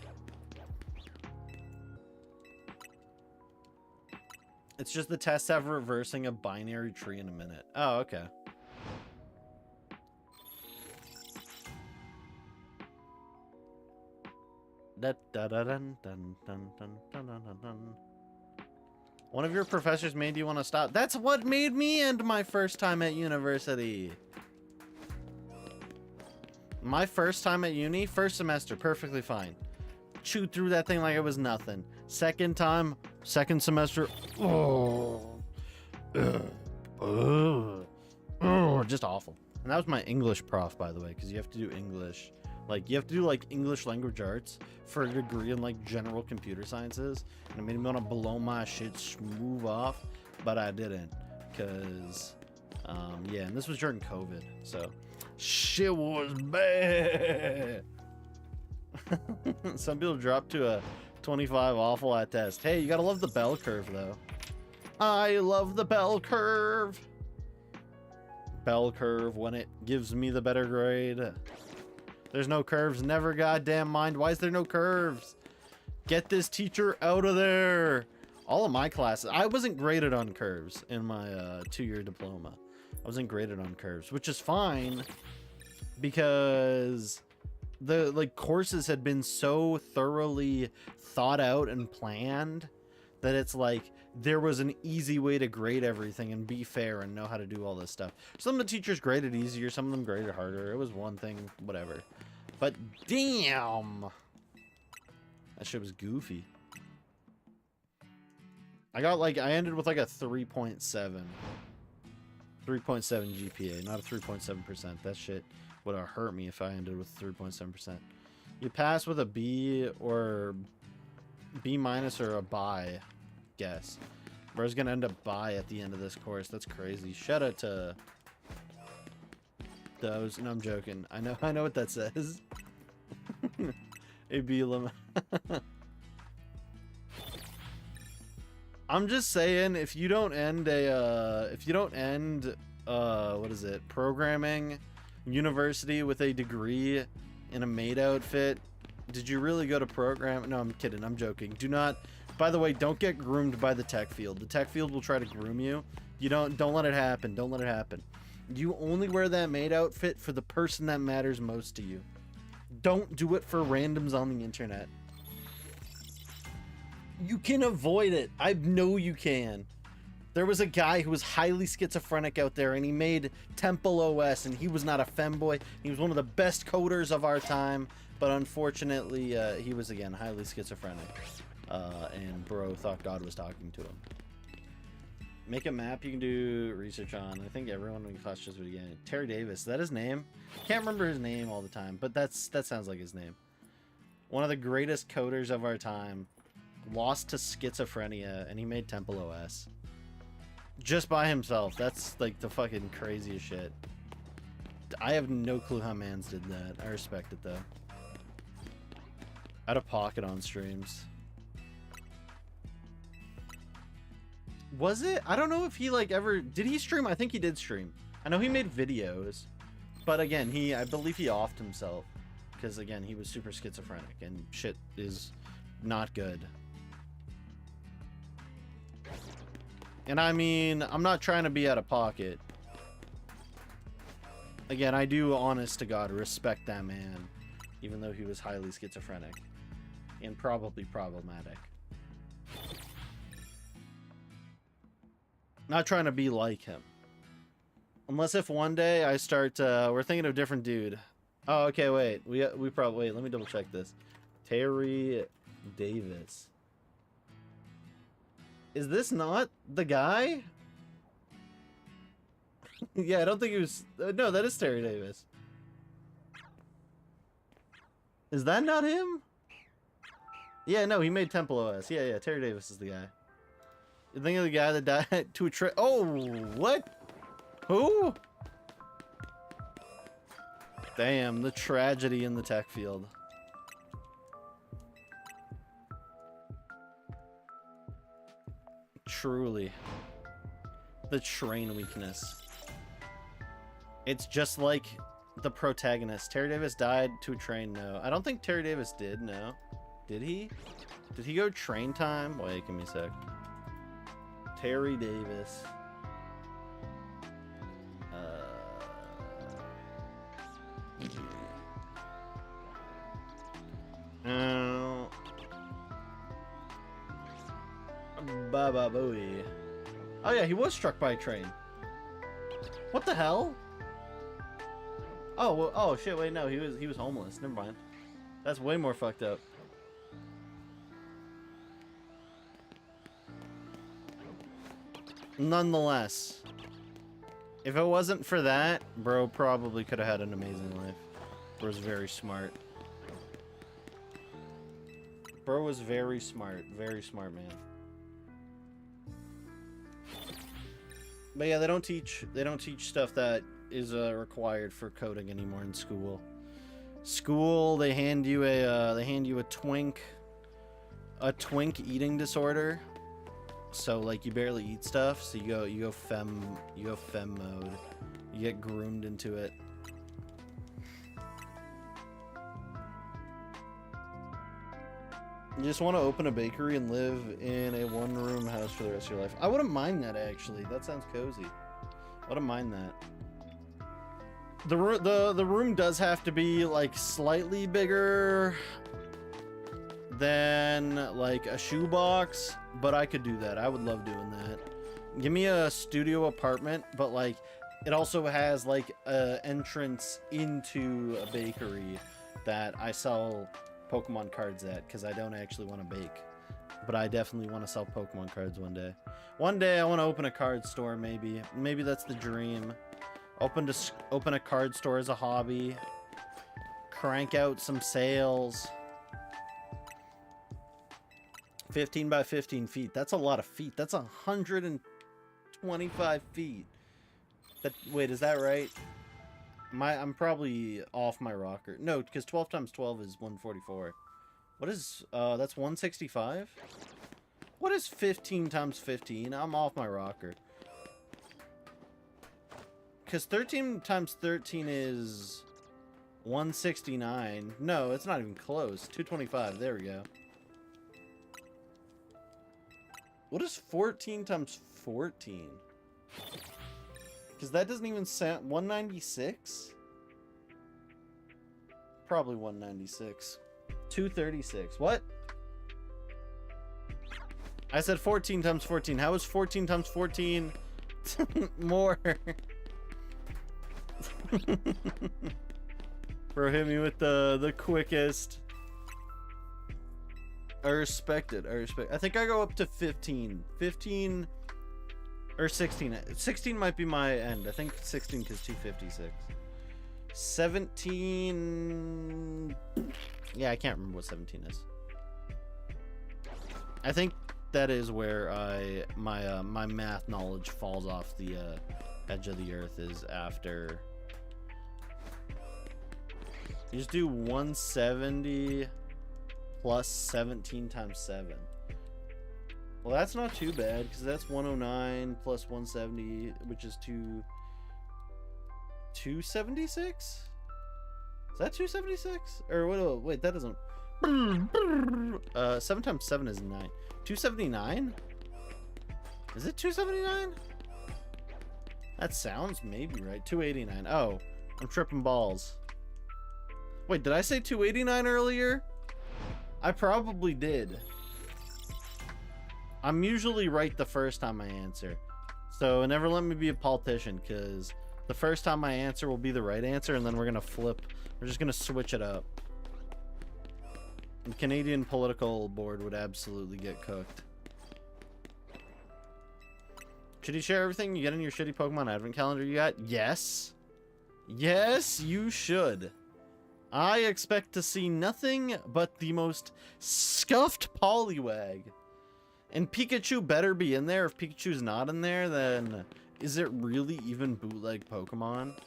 It's just the test have reversing a binary tree in a minute. Oh, okay. One of your professors made you want to stop. That's what made me end my first time at university. My first time at uni, first semester, perfectly fine. Chewed through that thing like it was nothing. Second time, second semester, just awful. And that was my English prof, by the way, because you have to do English. Like, you have to do, like, English language arts for a degree in, like, general computer sciences. And it made me want to blow my shit smooth off, but I didn't. Because, yeah, and this was during COVID, so shit was bad. Some people drop to a 25 awful at test. Hey, you gotta love the bell curve, though. I love the bell curve. Bell curve when it gives me the better grade. There's no curves. Never goddamn mind. Why is there no curves? Get this teacher out of there. All of my classes. I wasn't graded on curves in my 2-year diploma. I wasn't graded on curves, which is fine because the courses had been so thoroughly thought out and planned that it's like there was an easy way to grade everything and be fair and know how to do all this stuff. Some of the teachers graded easier, some of them graded harder. It was one thing, whatever. But damn, that shit was goofy. I ended with like a 3.7. 3.7 GPA, not a 3.7%. That shit would have hurt me if I ended with 3.7%. You pass with a B or B minus or a bi, guess. Bro's gonna end up bi at the end of this course. That's crazy. Shout out to those. No, I'm joking. I know what that says. A B limit. I'm just saying, if you don't end what is it, programming university with a degree in a maid outfit, did you really go to program? No, I'm kidding. I'm joking. Do not. By the way, don't get groomed by the tech field. The tech field will try to groom you. You don't let it happen. Don't let it happen. You only wear that maid outfit for the person that matters most to you. Don't do it for randoms on the internet. You can avoid it. I know you can. There was a guy who was highly schizophrenic out there, and he made Temple OS, and he was not a femboy. He was one of the best coders of our time, but unfortunately, he was, again, highly schizophrenic. And bro thought God was talking to him. Make a map you can do research on. I think everyone in class just would again. Terry Davis, is that his name? Can't remember his name all the time, but that sounds like his name. One of the greatest coders of our time. Lost to schizophrenia, and he made Temple OS. Just by himself. That's like the fucking craziest shit. I have no clue how mans did that. I respect it though. Out of pocket on streams. Was it? I don't know if he like ever did he stream? I think he did stream. I know he made videos, but again, I believe he offed himself because again, he was super schizophrenic and shit is not good. And I mean, I'm not trying to be out of pocket. Again, I do, honest to God, respect that man, even though he was highly schizophrenic and probably problematic. Not trying to be like him. Unless if one day I start, we're thinking of a different dude. Oh, okay, wait. We probably, wait, let me double check this. Terry Davis. Is this not the guy? Yeah, I don't think he was... no, that is Terry Davis. Is that not him? Yeah, no, he made Temple OS. Yeah, Terry Davis is the guy. You think of the guy that died to a trip? Oh, what? Who? Damn, the tragedy in the tech field. Truly. The train weakness. It's just like the protagonist. Terry Davis died to a train, no. I don't think Terry Davis did, no. Did he? Did he go train time? Wait, give me a sec. Terry Davis. Baba booey. Oh yeah, he was struck by a train. What the hell? Oh, well, oh shit! Wait, no, he was homeless. Never mind. That's way more fucked up. Nonetheless, if it wasn't for that, bro probably could have had an amazing life. Bro's very smart. Bro was very smart man. But yeah, they don't teach stuff that is required for coding anymore in school. School, they hand you a twink eating disorder. So like you barely eat stuff, so you go fem mode. You get groomed into it. You just want to open a bakery and live in a one-room house for the rest of your life. I wouldn't mind that, actually. That sounds cozy. I wouldn't mind that. The room does have to be like slightly bigger than like a shoebox, but I could do that. I would love doing that. Give me a studio apartment, but like it also has like a entrance into a bakery that I sell Pokemon cards at, because I don't actually want to bake. But I definitely want to sell Pokemon cards one day. One day I want to open a card store, maybe. Maybe that's the dream. Open a card store as a hobby. Crank out some sales. 15 by 15 feet. That's a lot of feet. That's 125 feet. Wait, is that right? I'm probably off my rocker. No, because 12 times 12 is 144. What is, that's 165? What is 15 times 15? I'm off my rocker. Because 13 times 13 is 169. No, it's not even close. 225. There we go. What is 14 times 14? Because that doesn't even sound... 196? Probably 196. 236. What? I said 14 times 14. How is 14 times 14 more? Bro, hit me with the quickest. I respect it. I think I go up to 15. 15 or 16. 16 might be my end. I think 16 because 256. 17. Yeah, I can't remember what 17 is. I think that is where my math knowledge falls off the edge of the earth, is after. You just do 170 plus 17 times 7. Well, that's not too bad, because that's 109 plus 170, which is 276? Is that 276? Or what? Wait, that doesn't. 7 times 7 is 9. 279? Is it 279? That sounds maybe right. 289. Oh, I'm tripping balls. Wait, did I say 289 earlier? I probably did. I'm usually right the first time I answer. So never let me be a politician, because the first time I answer will be the right answer, and then we're going to flip. We're just going to switch it up. The Canadian political board would absolutely get cooked. Should you share everything you get in your shitty Pokemon advent calendar you got? Yes. Yes, you should. I expect to see nothing but the most scuffed Poliwag. And Pikachu better be in there. If Pikachu's not in there, then is it really even bootleg Pokemon?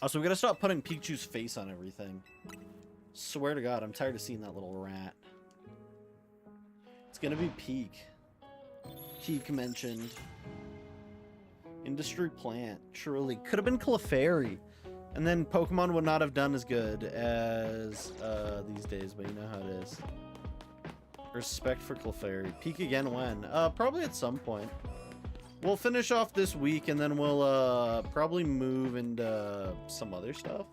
Also, we gotta stop putting Pikachu's face on everything. Swear to God, I'm tired of seeing that little rat. It's gonna be Peak. Peak mentioned. Industry plant. Truly. Could have been Clefairy. And then Pokemon would not have done as good as these days, but you know how it is. Respect for Clefairy. Peak again when? Probably at some point. We'll finish off this week, and then we'll probably move into some other stuff.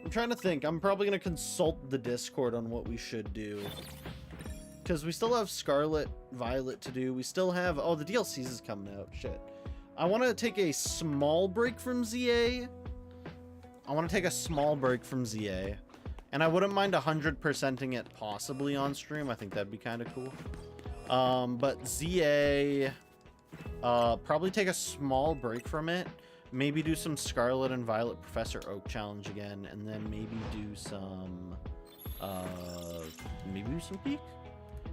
I'm trying to think. I'm probably going to consult the Discord on what we should do. Because we still have Scarlet, Violet to do. We still have... Oh, the DLCs is coming out. Shit. I want to take a small break from ZA. I want to take a small break from ZA. And I wouldn't mind 100%ing it possibly on stream. I think that'd be kind of cool. But ZA... probably take a small break from it. Maybe do some Scarlet and Violet Professor Oak challenge again, and then maybe do some Peak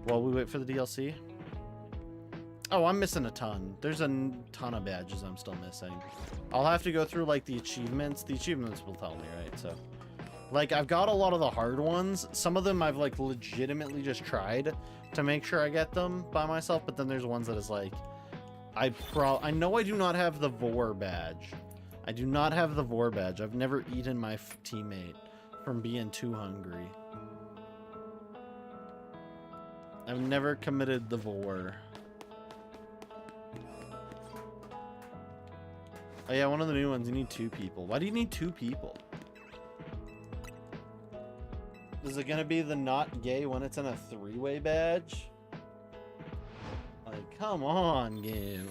while we wait for the DLC. Oh, I'm missing a ton. There's a ton of badges I'm still missing. I'll have to go through like the achievements. The achievements will tell me, right? So like I've got a lot of the hard ones. Some of them I've like legitimately just tried to make sure I get them by myself, but then there's ones that is like I know I do not have the Vor badge. I do not have the Vor badge. I've never eaten my teammate from being too hungry. I've never committed the Vor. Oh yeah, one of the new ones, you need 2 people. Why do you need 2 people? Is it gonna be the not gay when it's in a 3-way badge? Like, come on, game.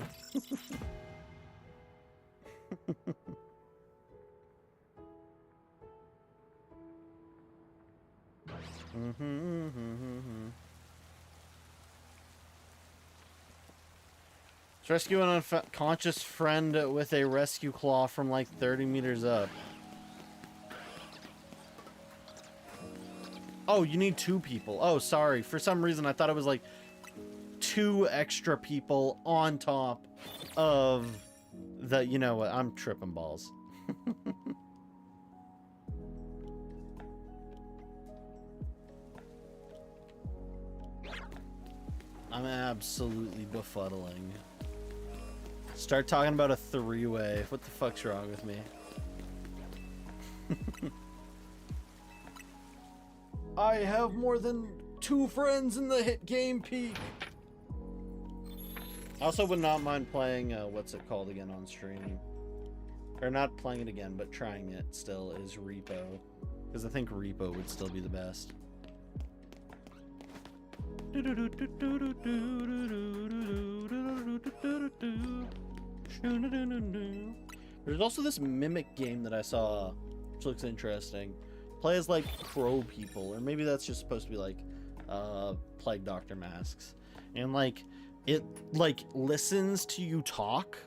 Rescue an unconscious friend with a rescue claw from like 30 meters up. Oh, you need 2 people. Oh, sorry. For some reason, I thought it was like 2 extra people on top of the, you know what? I'm tripping balls. I'm absolutely befuddling. Start talking about a 3-way. What the fuck's wrong with me? I have more than 2 friends in the hit game peak. I also would not mind playing, what's it called again on stream? Or not playing it again, but trying it still is Repo. Because I think Repo would still be the best. There's also this Mimic game that I saw, which looks interesting. Play as like crow people, or maybe that's just supposed to be like Plague Doctor masks. And like it like listens to you talk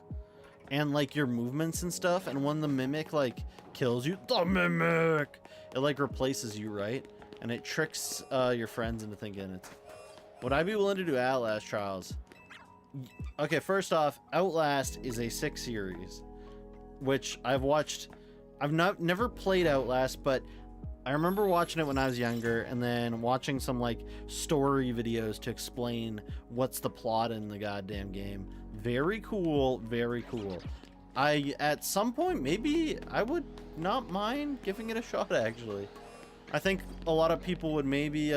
and like your movements and stuff, and when the Mimic like kills you, the Mimic, it like replaces you, right? And it tricks your friends into thinking it's... Would I be willing to do Outlast Trials? Okay, first off, Outlast is a 6 series, which I've watched. I've never played Outlast, but I remember watching it when I was younger, and then watching some like story videos to explain what's the plot in the goddamn game. Very cool, very cool. At some point, maybe I would not mind giving it a shot, actually. I think a lot of people would maybe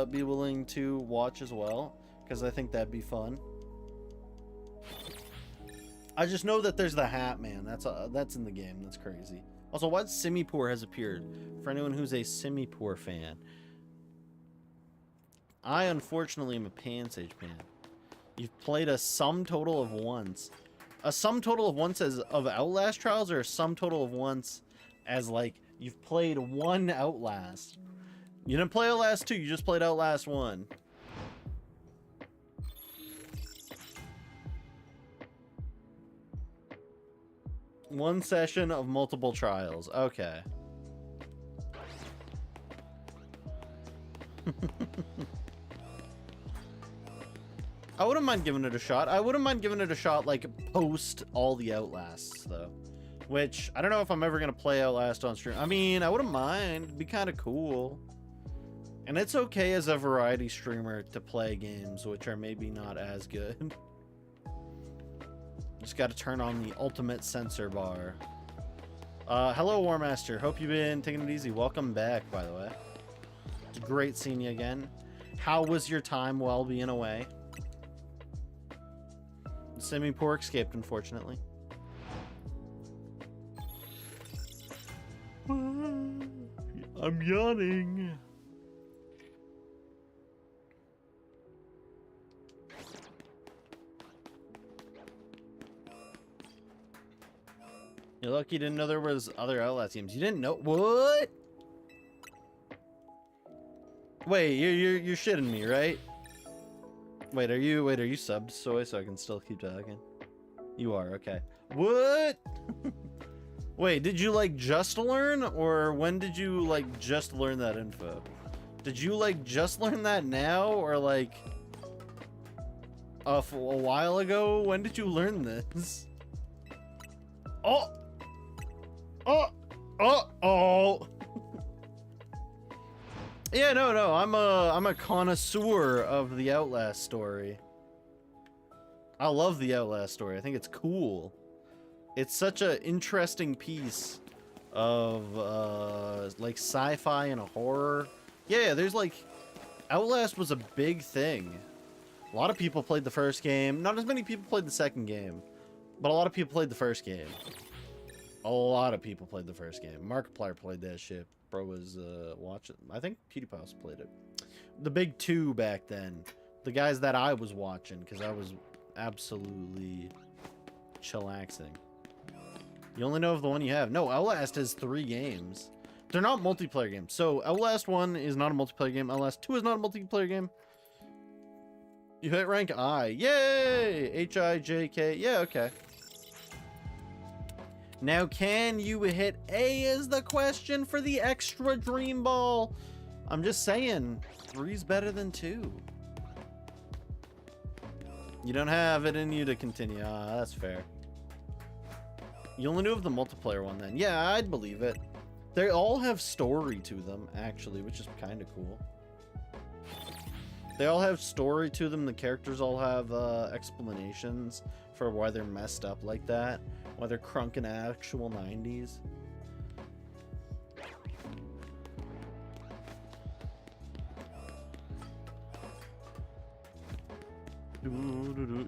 be willing to watch as well, because I think that'd be fun. I just know that there's the Hat Man. That's in the game. That's crazy. Also, what Simipour has appeared? For anyone who's a Simipour fan. I, unfortunately, am a Pansage fan. You've played a sum total of once. A sum total of once as of Outlast Trials, or a sum total of once as, like, you've played one Outlast? You didn't play Outlast 2, you just played Outlast 1. One session of multiple trials. Okay. I wouldn't mind giving it a shot. I wouldn't mind giving it a shot, like, post all the Outlasts, though. Which, I don't know if I'm ever going to play Outlast on stream. I mean, I wouldn't mind. It'd be kind of cool. And it's okay as a variety streamer to play games which are maybe not as good. Just got to turn on the ultimate censor bar. Hello, War Master. Hope you've been taking it easy. Welcome back, by the way. It's great seeing you again. How was your time while being away? Simipour escaped, unfortunately. I'm yawning. You're lucky you didn't know there was other Outlast games. You didn't know? What? Wait, you're shitting me, right? Wait, are you subbed, Soy, so I can still keep talking? You are, okay. What? Wait, did you like just learn, or when did you like just learn that info? Did you like just learn that now, or like a while ago? When did you learn this? Oh! Oh! Yeah, no, I'm a connoisseur of the Outlast story. I love the Outlast story. I think it's cool. It's such an interesting piece of like sci-fi and a horror. Yeah, there's like Outlast was a big thing. A lot of people played the first game. Not as many people played the second game, but a lot of people played the first game. A lot of people played the first game. Markiplier played that shit. Bro was watching. I think PewDiePie also played it. The big two back then. The guys that I was watching, because I was absolutely chillaxing. You only know of the one you have. No, Outlast has 3 games. They're not multiplayer games. So Outlast 1 is not a multiplayer game. Outlast 2 is not a multiplayer game. You hit rank I. Yay! H-I-J-K. Yeah, okay. Now, can you hit A is the question for the extra dream ball. I'm just saying, 3's better than 2. You don't have it in you to continue. Ah, that's fair. You only knew of the multiplayer one then. Yeah, I'd believe it. They all have story to them, actually, which is kind of cool. They all have story to them. The characters all have explanations for why they're messed up like that. Why they're crunk in actual 90s.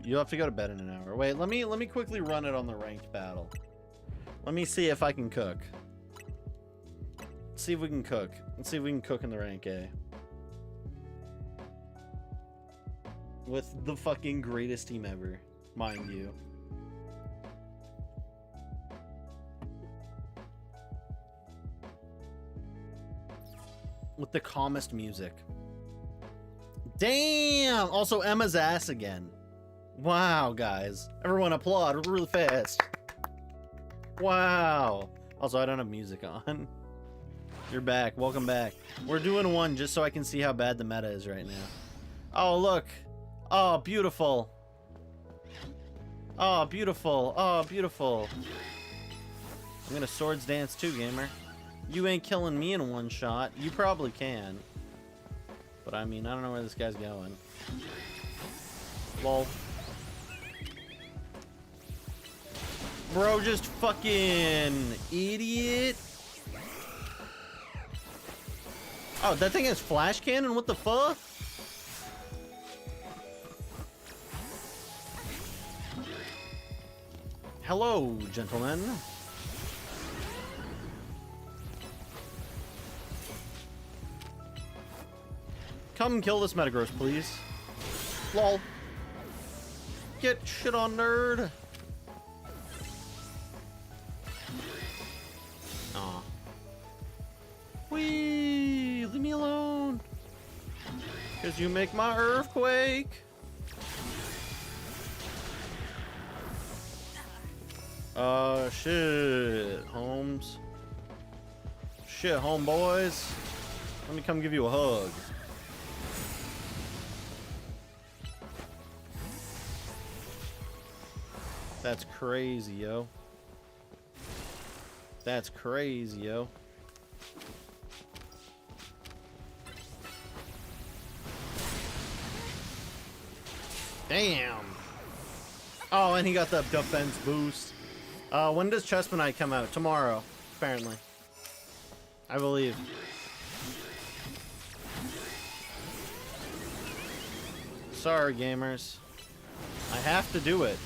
You'll have to go to bed in an hour. Wait, let me quickly run it on the ranked battle. Let me see if I can cook. Let's see if we can cook. Let's see if we can cook in the rank A. With the fucking greatest team ever, mind you. With the calmest music. Damn! Also, Emma's ass again. Wow, guys. Everyone applaud really fast. Wow. Also, I don't have music on. You're back. Welcome back. We're doing one just so I can see how bad the meta is right now. Oh, look. Oh, beautiful. Oh, beautiful. Oh, beautiful. I'm gonna swords dance too, gamer. You ain't killing me in one shot. You probably can. But I mean, I don't know where this guy's going. Lol. Bro, just fucking idiot. Oh, that thing has flash cannon? What the fuck? Hello, gentlemen. Come kill this Metagross, please. Lol. Get shit on, nerd. Aw. Whee! Leave me alone. Cause you make my earthquake. Shit, Holmes. Shit, homeboys. Let me come give you a hug. That's crazy, yo. That's crazy, yo. Damn. Oh, and he got the defense boost. When does Chessman Night come out? Tomorrow, apparently. I believe. Sorry, gamers. I have to do it.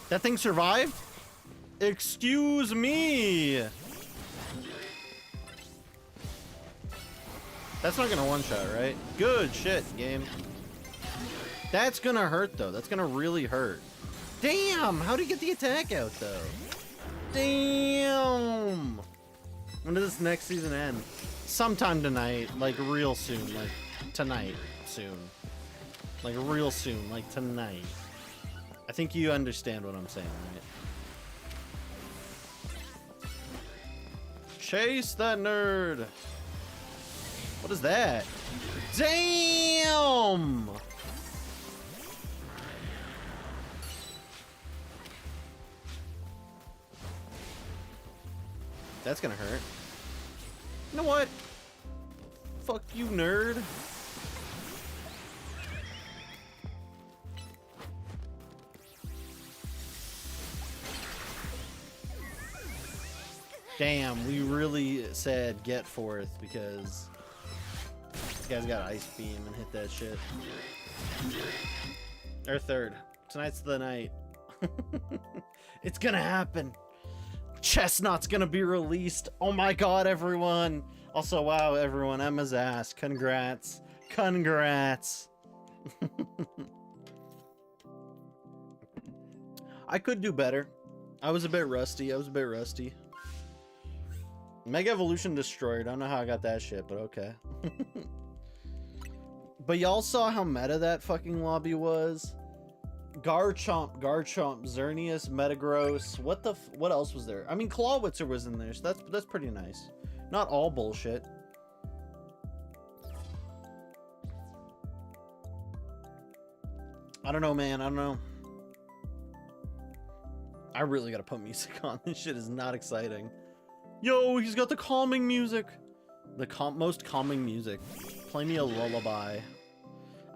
That thing survived? Excuse me! That's not gonna one-shot, right? Good shit, game. That's gonna hurt, though. That's gonna really hurt. Damn! How'd he get the attack out, though? Damn! When does this next season end? Sometime tonight. Like, real soon. Like, tonight. Soon. Like, real soon. Like, tonight. I think you understand what I'm saying, right? Chase that nerd! What is that? Damn! That's gonna hurt. You know what? Fuck you, nerd. Damn, we really said get forth because this guy's got Ice Beam and hit that shit. Or third. Tonight's the night. It's gonna happen. Chestnut's gonna be released. Oh my god, everyone. Also, wow, everyone. Emma's ass. Congrats. Congrats. I could do better. I was a bit rusty. Mega Evolution Destroyer. Don't know how I got that shit, but okay. But y'all saw how meta that fucking lobby was? Garchomp, Xerneas, Metagross. What else was there? I mean, Clawitzer was in there, so that's pretty nice. Not all bullshit. I don't know, man. I don't know. I really gotta put music on. This shit is not exciting. Yo, he's got the calming music. The most calming music. Play me a lullaby.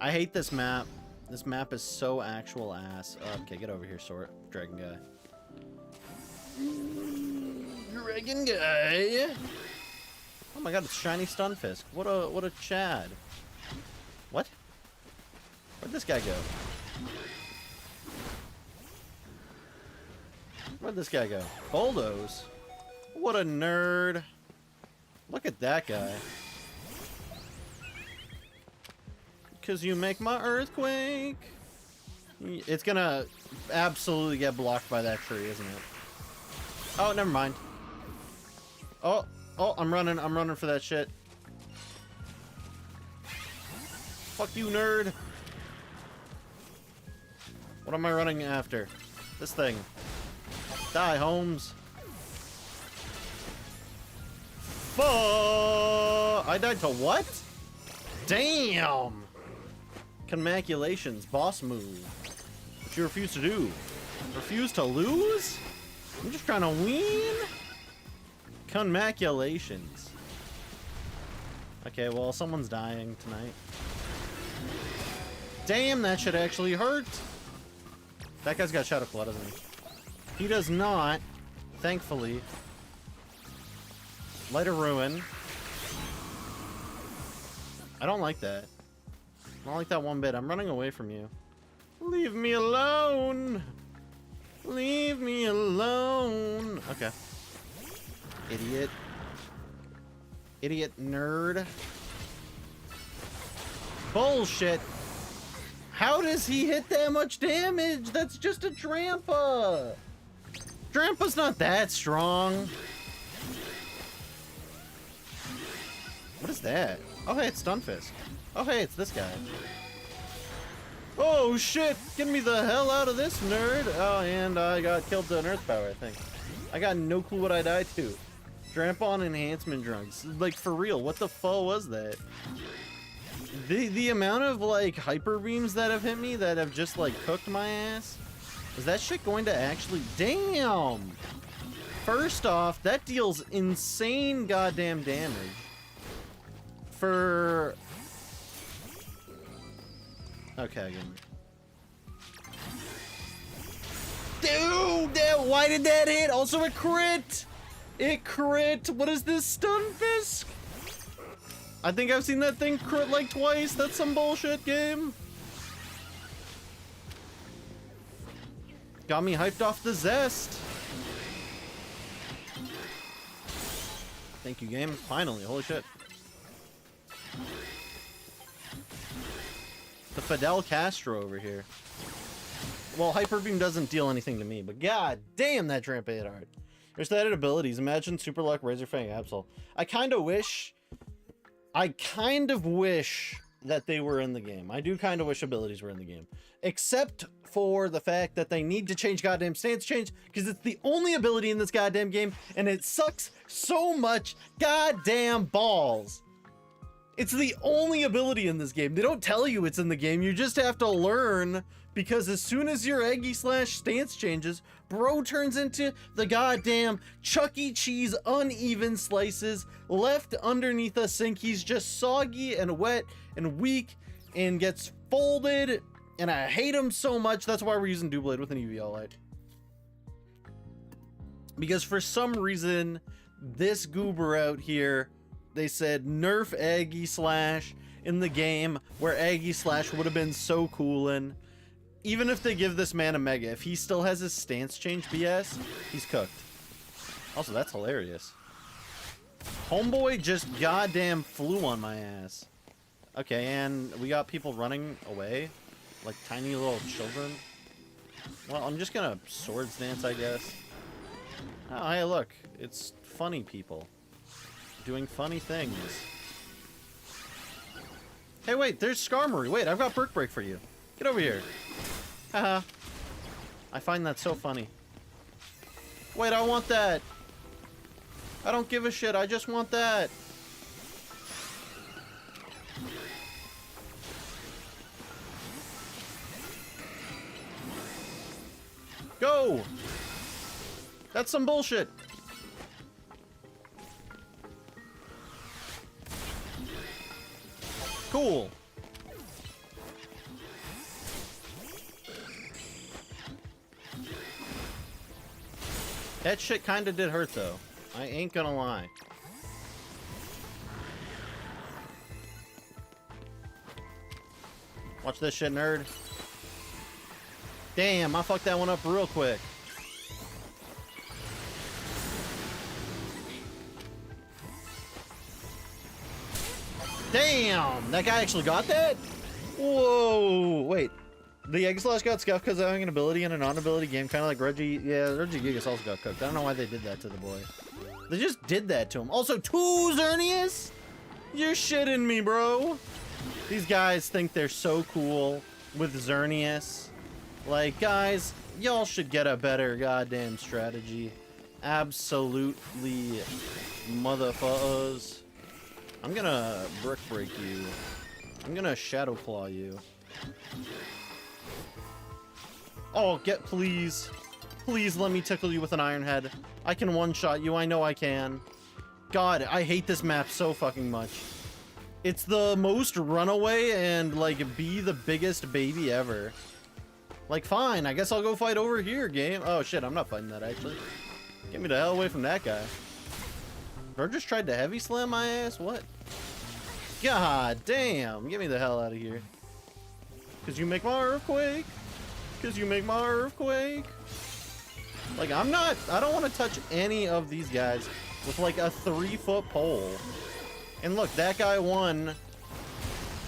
I hate this map. This map is so actual ass. Okay, get over here, Dragon Guy. Dragon Guy. Oh my god, it's shiny Stunfisk. What a Chad. What? Where'd this guy go? Where'd this guy go? Bulldoze. What a nerd. Look at that guy. Because you make my earthquake. It's gonna absolutely get blocked by that tree, isn't it? Oh, never mind. Oh, I'm running for that shit. Fuck you, nerd. What am I running after? This thing. Die, Holmes. Fuck! I died to what? Damn! Conmaculations, boss move. What you refuse to do? Refuse to lose? I'm just trying to win? Conmaculations. Okay, well, someone's dying tonight. Damn, that shit actually hurt. That guy's got Shadow Claw, doesn't he? He does not, thankfully. Light of Ruin. I don't like that. I don't like that one bit. I'm running away from you. Leave me alone. Leave me alone. Okay. Idiot. Idiot nerd. Bullshit. How does he hit that much damage? That's just a Drampa. Drampa's not that strong. What is that? Oh, hey, it's Stunfisk. Oh, hey, it's this guy. Oh, shit! Get me the hell out of this, nerd! Oh, and I got killed to an Earth Power, I think. I got no clue what I died to. Drampa enhancement drugs. Like, for real, what the fuck was that? The amount of, like, hyper beams that have hit me that have just, like, cooked my ass? Is that shit going to actually... Damn! First off, that deals insane goddamn damage. For... Okay, again. Dude, why did that hit? Also a crit! It crit! What is this, Stunfisk? I think I've seen that thing crit like twice. That's some bullshit game. Got me hyped off the zest. Thank you, game. Finally, holy shit. The Fidel Castro over here. Well, Hyper Beam doesn't deal anything to me, but god damn that Tramp hit hard. There's the added abilities. Imagine Super Luck, Razor Fang, Absol. I kind of wish that they were in the game. I do kind of wish abilities were in the game. Except for the fact that they need to change goddamn stance change, because it's the only ability in this goddamn game, and it sucks so much goddamn balls. It's the only ability in this game. They don't tell you it's in the game. You just have to learn, because as soon as your Eggy Slash stance changes, bro turns into the goddamn Chuck E. Cheese uneven slices left underneath a sink. He's just soggy and wet and weak and gets folded, and I hate him so much. That's why we're using Doublade with an EVL light. Because for some reason, this goober out here, they said nerf Eggy Slash in the game where Eggy Slash would have been so coolin'. Even if they give this man a Mega, if he still has his stance change BS, he's cooked. Also, that's hilarious. Homeboy just goddamn flew on my ass. Okay, and we got people running away like tiny little children. Well, I'm just gonna swords dance, I guess. Oh, hey, look. It's funny people. doing funny things. Hey, wait, there's Skarmory. Wait, I've got Perk Break for you. Get over here. Haha. I find that so funny. Wait, I want that. I don't give a shit. I just want that. Go! That's some bullshit. Cool. That shit kinda did hurt though. I ain't gonna lie. Watch this shit, nerd. Damn, I fucked that one up real quick. Damn! That guy actually got that? Whoa! Wait. The Egg Slash got scuffed because of having an ability in a non-ability game, kind of like Reggie. Yeah, Regigigas also got cooked. I don't know why they did that to the boy. They just did that to him. Also, 2 Xerneas? You're shitting me, bro. These guys think they're so cool with Xerneas. Like, guys, y'all should get a better goddamn strategy. Absolutely, motherfuckers. I'm gonna Brick Break you. I'm gonna Shadow Claw you. Oh, please. Please let me tickle you with an Iron Head. I can one-shot you, I know I can. God, I hate this map so fucking much. It's the most runaway and, like, be the biggest baby ever. Like, fine, I guess I'll go fight over here, game. Oh, shit, I'm not fighting that, actually. Get me the hell away from that guy. Bro just tried to heavy slam my ass? What? God damn, get me the hell out of here. Cause you make my earthquake. Cause you make my earthquake. Like, I don't want to touch any of these guys with like a 3-foot pole. And look, that guy won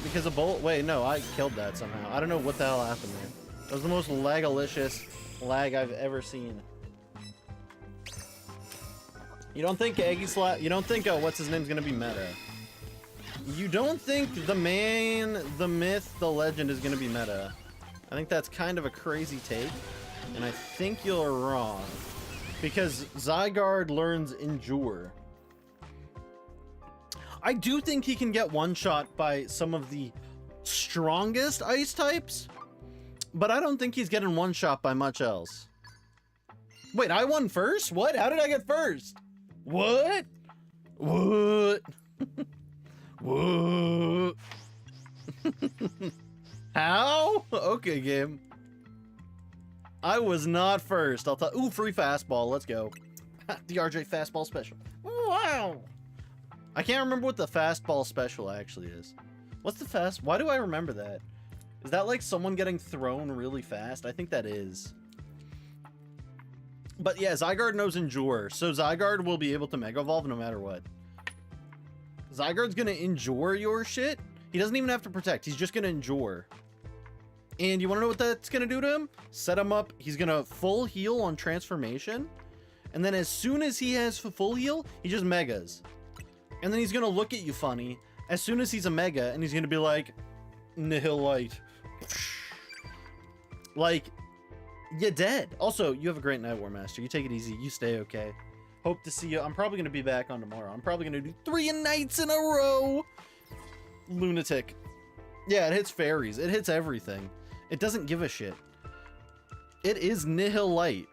because of bolt. Wait, no, I killed that somehow. I don't know what the hell happened there. That was the most lagalicious lag I've ever seen. You don't think you don't think what's his name's gonna be meta? You don't think the man, the myth, the legend is gonna be meta? I think that's kind of a crazy take, and I think you're wrong. Because Zygarde learns Endure. I do think he can get one-shot by some of the strongest ice types, but I don't think he's getting one-shot by much else. Wait, I won first? What? How did I get first? What? What? What? How? Okay, game. I was not first. I'll tell. Ooh, free fastball. Let's go. The RJ fastball special. Wow. I can't remember what the fastball special actually is. What's the fast? Why do I remember that? Is that like someone getting thrown really fast? I think that is. But yeah, Zygarde knows Endure, so Zygarde will be able to Mega Evolve no matter what. Zygarde's gonna Endure your shit. He doesn't even have to protect. He's just gonna Endure. And you wanna know what that's gonna do to him? Set him up. He's gonna full heal on transformation. And then as soon as he has full heal, he just Megas. And then he's gonna look at you funny as soon as he's a Mega, and he's gonna be like, Nihil Light. Like, you're dead. Also, you have a great night, War Master. You take it easy. You stay okay. Hope to see you. I'm probably going to be back on tomorrow. I'm probably going to do 3 nights in a row. Lunatic. Yeah, it hits fairies. It hits everything. It doesn't give a shit. It is Nihil Light.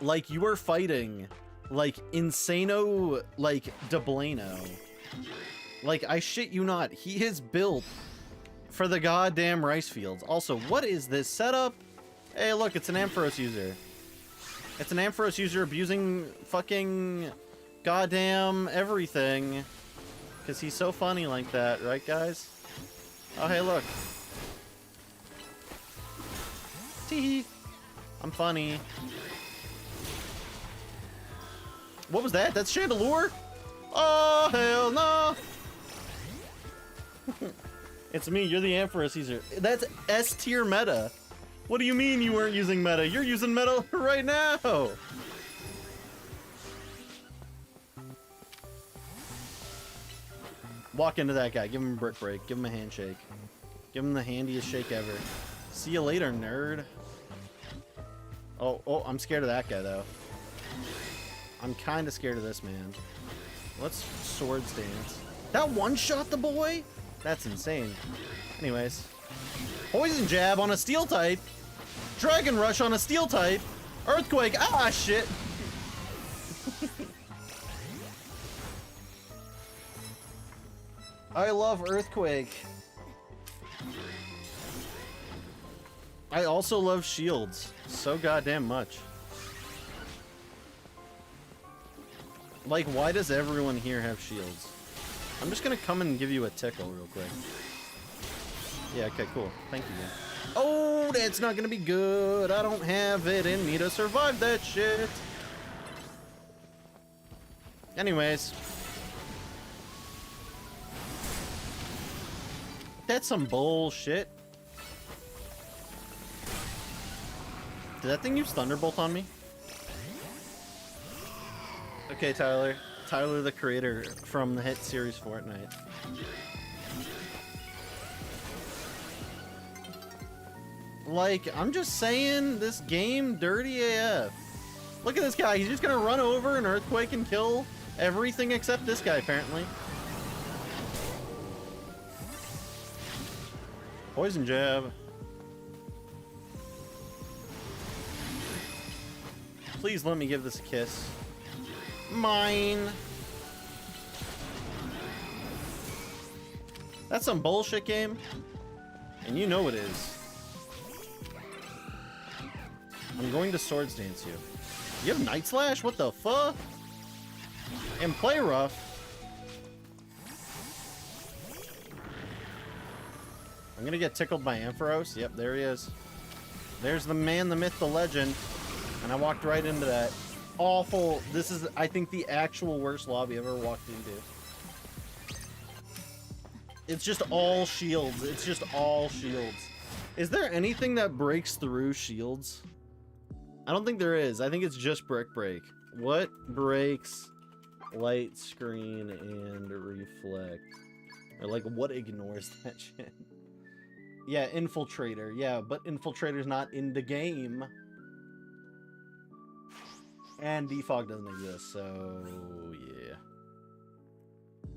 Like, you are fighting, like, Insano, like, Deblano. Like, I shit you not. He is built for the goddamn rice fields. Also, what is this setup? Hey, look, it's an Ampharos user. It's an Ampharos user abusing fucking goddamn everything. Because he's so funny like that, right, guys? Oh, hey, look. Tee-hee. I'm funny. What was that? That's Chandelure? Oh, hell no! It's me, you're the Ampharos user. That's S tier meta. What do you mean you weren't using meta? You're using meta right now. Walk into that guy. Give him a brick break. Give him a handshake. Give him the handiest shake ever. See you later, nerd. Oh, I'm scared of that guy, though. I'm kind of scared of this man. Let's swords dance. That one-shot the boy? That's insane. Anyways. Poison jab on a steel type. Dragon rush on a steel type. Earthquake. Ah, shit. I love earthquake. I also love shields so goddamn much. Like, why does everyone here have shields? I'm just gonna come and give you a tickle real quick. Yeah, okay, cool. Thank you, man. Oh, that's not gonna be good. I don't have it in me to survive that shit. Anyways. That's some bullshit. Did that thing use Thunderbolt on me? Okay, Tyler. Tyler, the creator from the hit series Fortnite. Like, I'm just saying, this game dirty AF. Look at this guy. He's just gonna run over an earthquake and kill everything except this guy, apparently. Poison jab. Please let me give this a kiss. Mine. That's some bullshit game. And you know it is. I'm going to swords dance you. You have Night Slash? What the fuck? And play rough. I'm gonna get tickled by Ampharos. Yep, there he is. There's the man, the myth, the legend. And I walked right into that. Awful. This is, I think, the actual worst lobby I've ever walked into. It's just all shields. It's just all shields. Is there anything that breaks through shields? I don't think there is. I think it's just brick break. What breaks light, screen, and reflect? Or like, what ignores that shit? Yeah, Infiltrator. Yeah, but Infiltrator's not in the game. And defog doesn't exist, so yeah.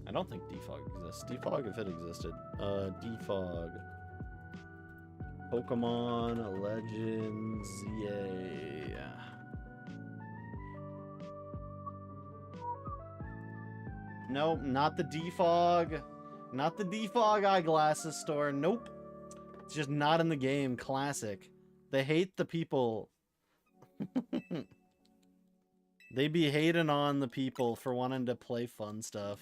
I don't think defog exists. Defog if it existed. Defog. Pokemon Legends, yay. Nope, not the defog. Not the defog eyeglasses store. Nope. It's just not in the game. Classic. They hate the people. They be hating on the people for wanting to play fun stuff.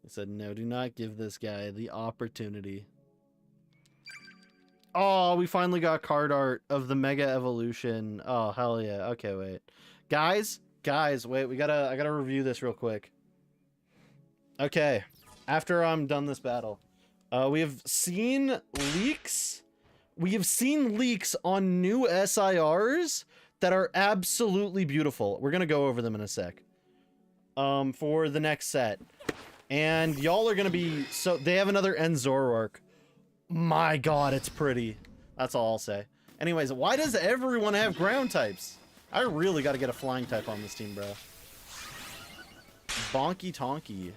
They said, no, do not give this guy the opportunity. Oh, we finally got card art of the Mega Evolution. Oh, hell yeah. Okay, wait. Guys, wait, I gotta review this real quick. Okay, after I'm done this battle. We have seen leaks. We have seen leaks on new SIRs that are absolutely beautiful. We're gonna go over them in a sec. For the next set. And y'all are gonna be so they have another End Zoroark. My god, it's pretty. That's all I'll say. Anyways, why does everyone have ground types? I really gotta get a flying type on this team, bro. Bonky Tonky.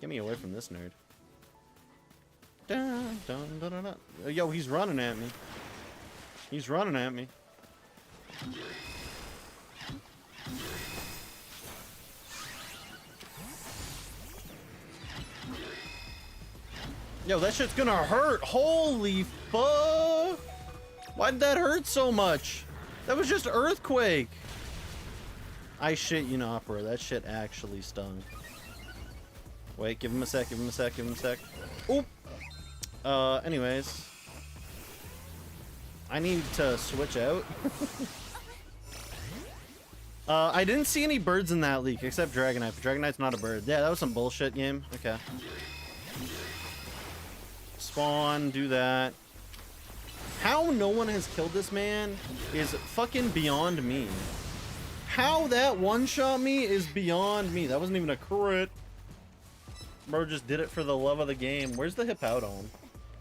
Get me away from this nerd. Dun, dun, dun, dun, dun. Yo, he's running at me. He's running at me. Yo, that shit's gonna hurt. Holy fuck. Why did that hurt so much? That was just earthquake. I shit you not, bro. That shit actually stung. Wait, give him a sec, give him a sec, give him a sec. Oop. Anyways. I need to switch out. I didn't see any birds in that leak, except Dragonite. Dragonite's not a bird. Yeah, that was some bullshit game. Okay. Spawn, do that. How no one has killed this man is fucking beyond me. How that one-shot me is beyond me. That wasn't even a crit. Bro just did it for the love of the game. Where's the Hippowdon?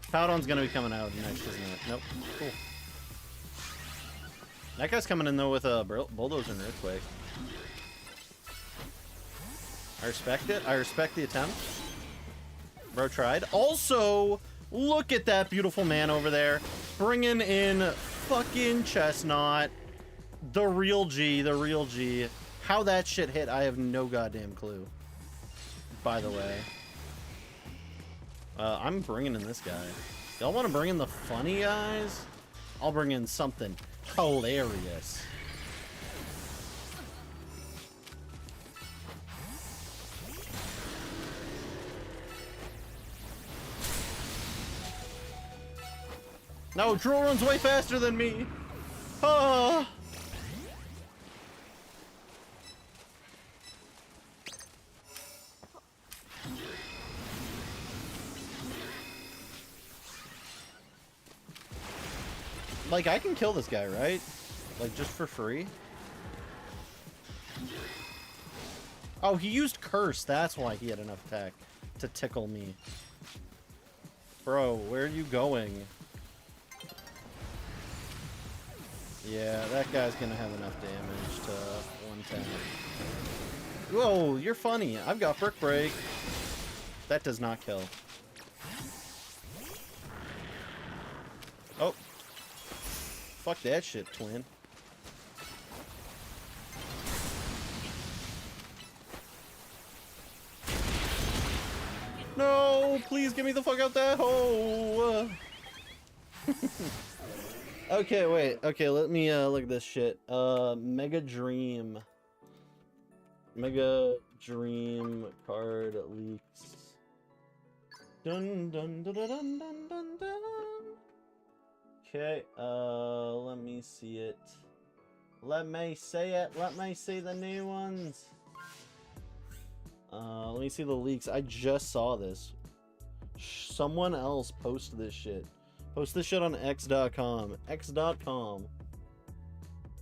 Hippowdon's gonna be coming out next, isn't it? Nope. Cool. That guy's coming in though with a bulldozer and earthquake. I respect it. I respect the attempt. Bro tried. Also, look at that beautiful man over there. Bringing in fucking Chestnut. The real G. The real G. How that shit hit, I have no goddamn clue. By the way. I'm bringing in this guy. Y'all want to bring in the funny guys? I'll bring in something hilarious. No, Drool runs way faster than me. Ah. Like, I can kill this guy, right? Like, just for free? Oh, he used Curse. That's why he had enough attack to tickle me. Bro, where are you going? Yeah, that guy's gonna have enough damage to one tap. Whoa, you're funny. I've got Brick Break. That does not kill. Oh. Fuck that shit, twin. No, please get me the fuck out that hole. Okay, wait. Okay, let me look at this shit. Mega Dream. Mega Dream card leaks. Dun dun dun dun dun dun dun dun. Okay, let me see it. Let me see it. Let me see the new ones. Let me see the leaks. I just saw this. Someone else posted this shit. Post this shit on x.com. X.com.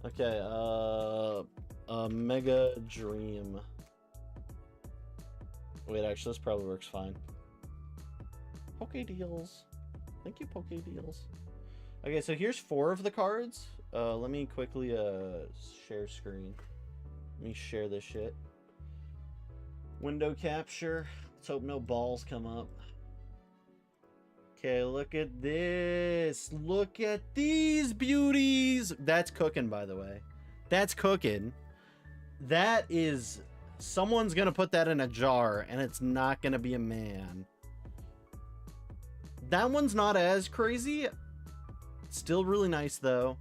Okay, Mega Dream. Wait, actually, this probably works fine. Poke Deals. Thank you, Poke Deals. Okay, so here's 4 of the cards. Let me quickly share screen. Let me share this shit. Window capture. Let's hope no balls come up. Okay, look at this. Look at these beauties. That's cooking, by the way. That's cooking. That is... Someone's gonna put that in a jar, and it's not gonna be a man. That one's not as crazy. Still really nice, though.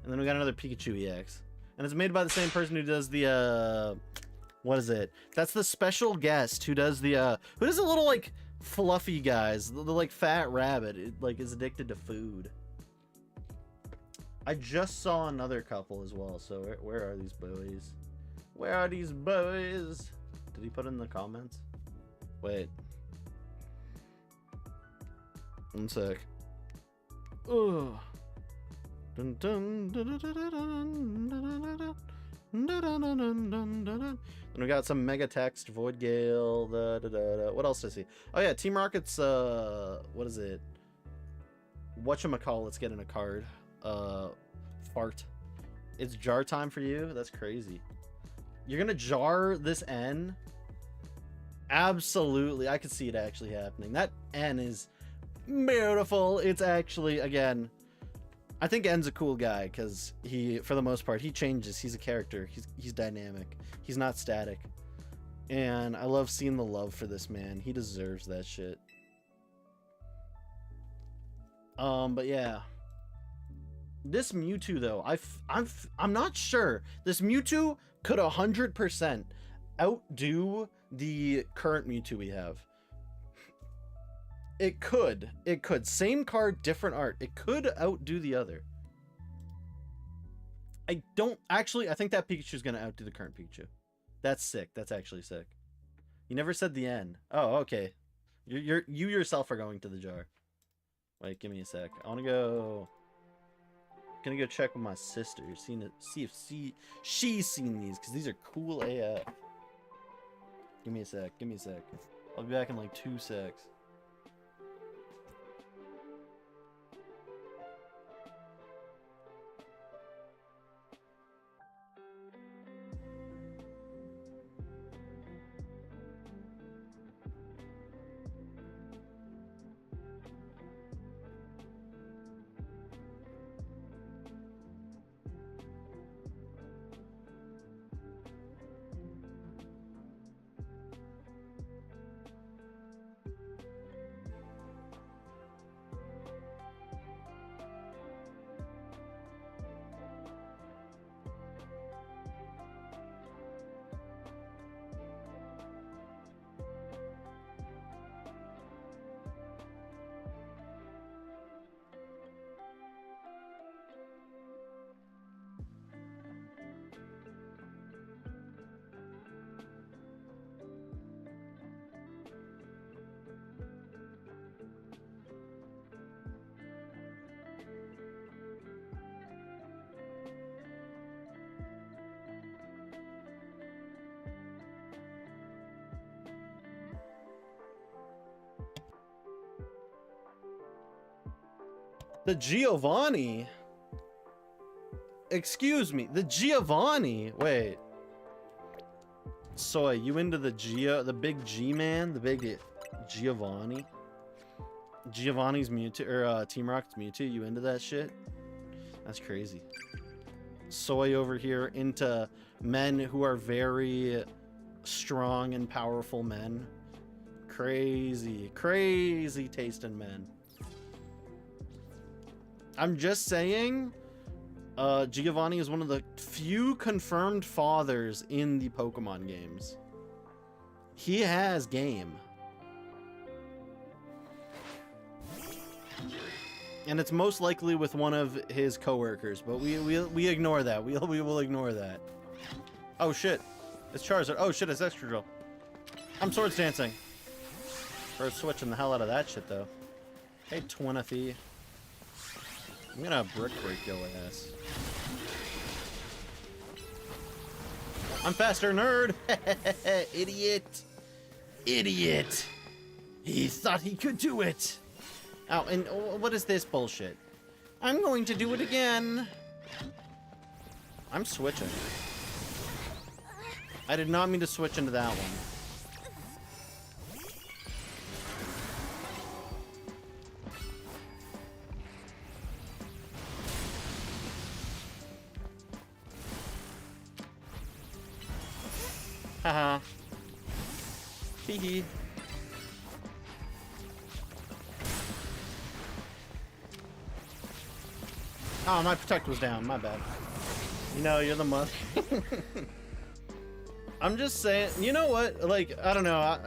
And then we got another Pikachu EX. And it's made by the same person who does the, what is it? That's the special guest who does the, who does the little, like, fluffy guys. The like, fat rabbit. It, like, is addicted to food. I just saw another couple as well, so where are these boys? Where are these boys? Did he put in the comments? Wait. One sec. Ugh. Dun, dun, dun, dun, dun, dun, dun, dun, dun. And we got some Mega Text, Void Gale, what else does he? Oh yeah, Team Rocket's what is it? Whatchamacallit's getting a card. Fart. It's jar time for you? That's crazy. You're gonna jar this N? Absolutely. I could see it actually happening. That N is beautiful. It's actually, again, I think N's a cool guy because he, for the most part, he changes. He's a character. He's dynamic. He's not static. And I love seeing the love for this man. He deserves that shit. But yeah. This Mewtwo though, I'm not sure. This Mewtwo could 100% outdo the current Mewtwo we have. It could. Same card, different art. It could outdo the other. I think that Pikachu's gonna outdo the current Pikachu. That's sick. That's actually sick. You never said the N. Oh, okay. You yourself are going to the jar. Wait, give me a sec. I wanna go... Gonna go check with my sister, see if she's seen these, because these are cool AF. Give me a sec. I'll be back in like 2 secs. The Giovanni? Excuse me, the Giovanni? Wait. Soy, you into the big G man? The big Giovanni? Giovanni's Mewtwo, or Team Rocket's Mewtwo, you into that shit? That's crazy. Soy over here into men who are very strong and powerful men. Crazy, crazy taste in men. I'm just saying, Giovanni is one of the few confirmed fathers in the Pokemon games. He has game. And it's most likely with one of his coworkers, but we ignore that. We will ignore that. Oh shit, it's Charizard. Oh shit, it's Excadrill. I'm Swords Dancing. We're switching the hell out of that shit though. Hey, Twinathy. I'm gonna brick break your ass. I'm faster, nerd! Idiot! Idiot! He thought he could do it! Oh, and what is this bullshit? I'm going to do it again! I'm switching. I did not mean to switch into that one. Haha. Hee hee. Oh, my protect was down. My bad. You know, you're the mother. I'm just saying, you know what? Like, I don't know.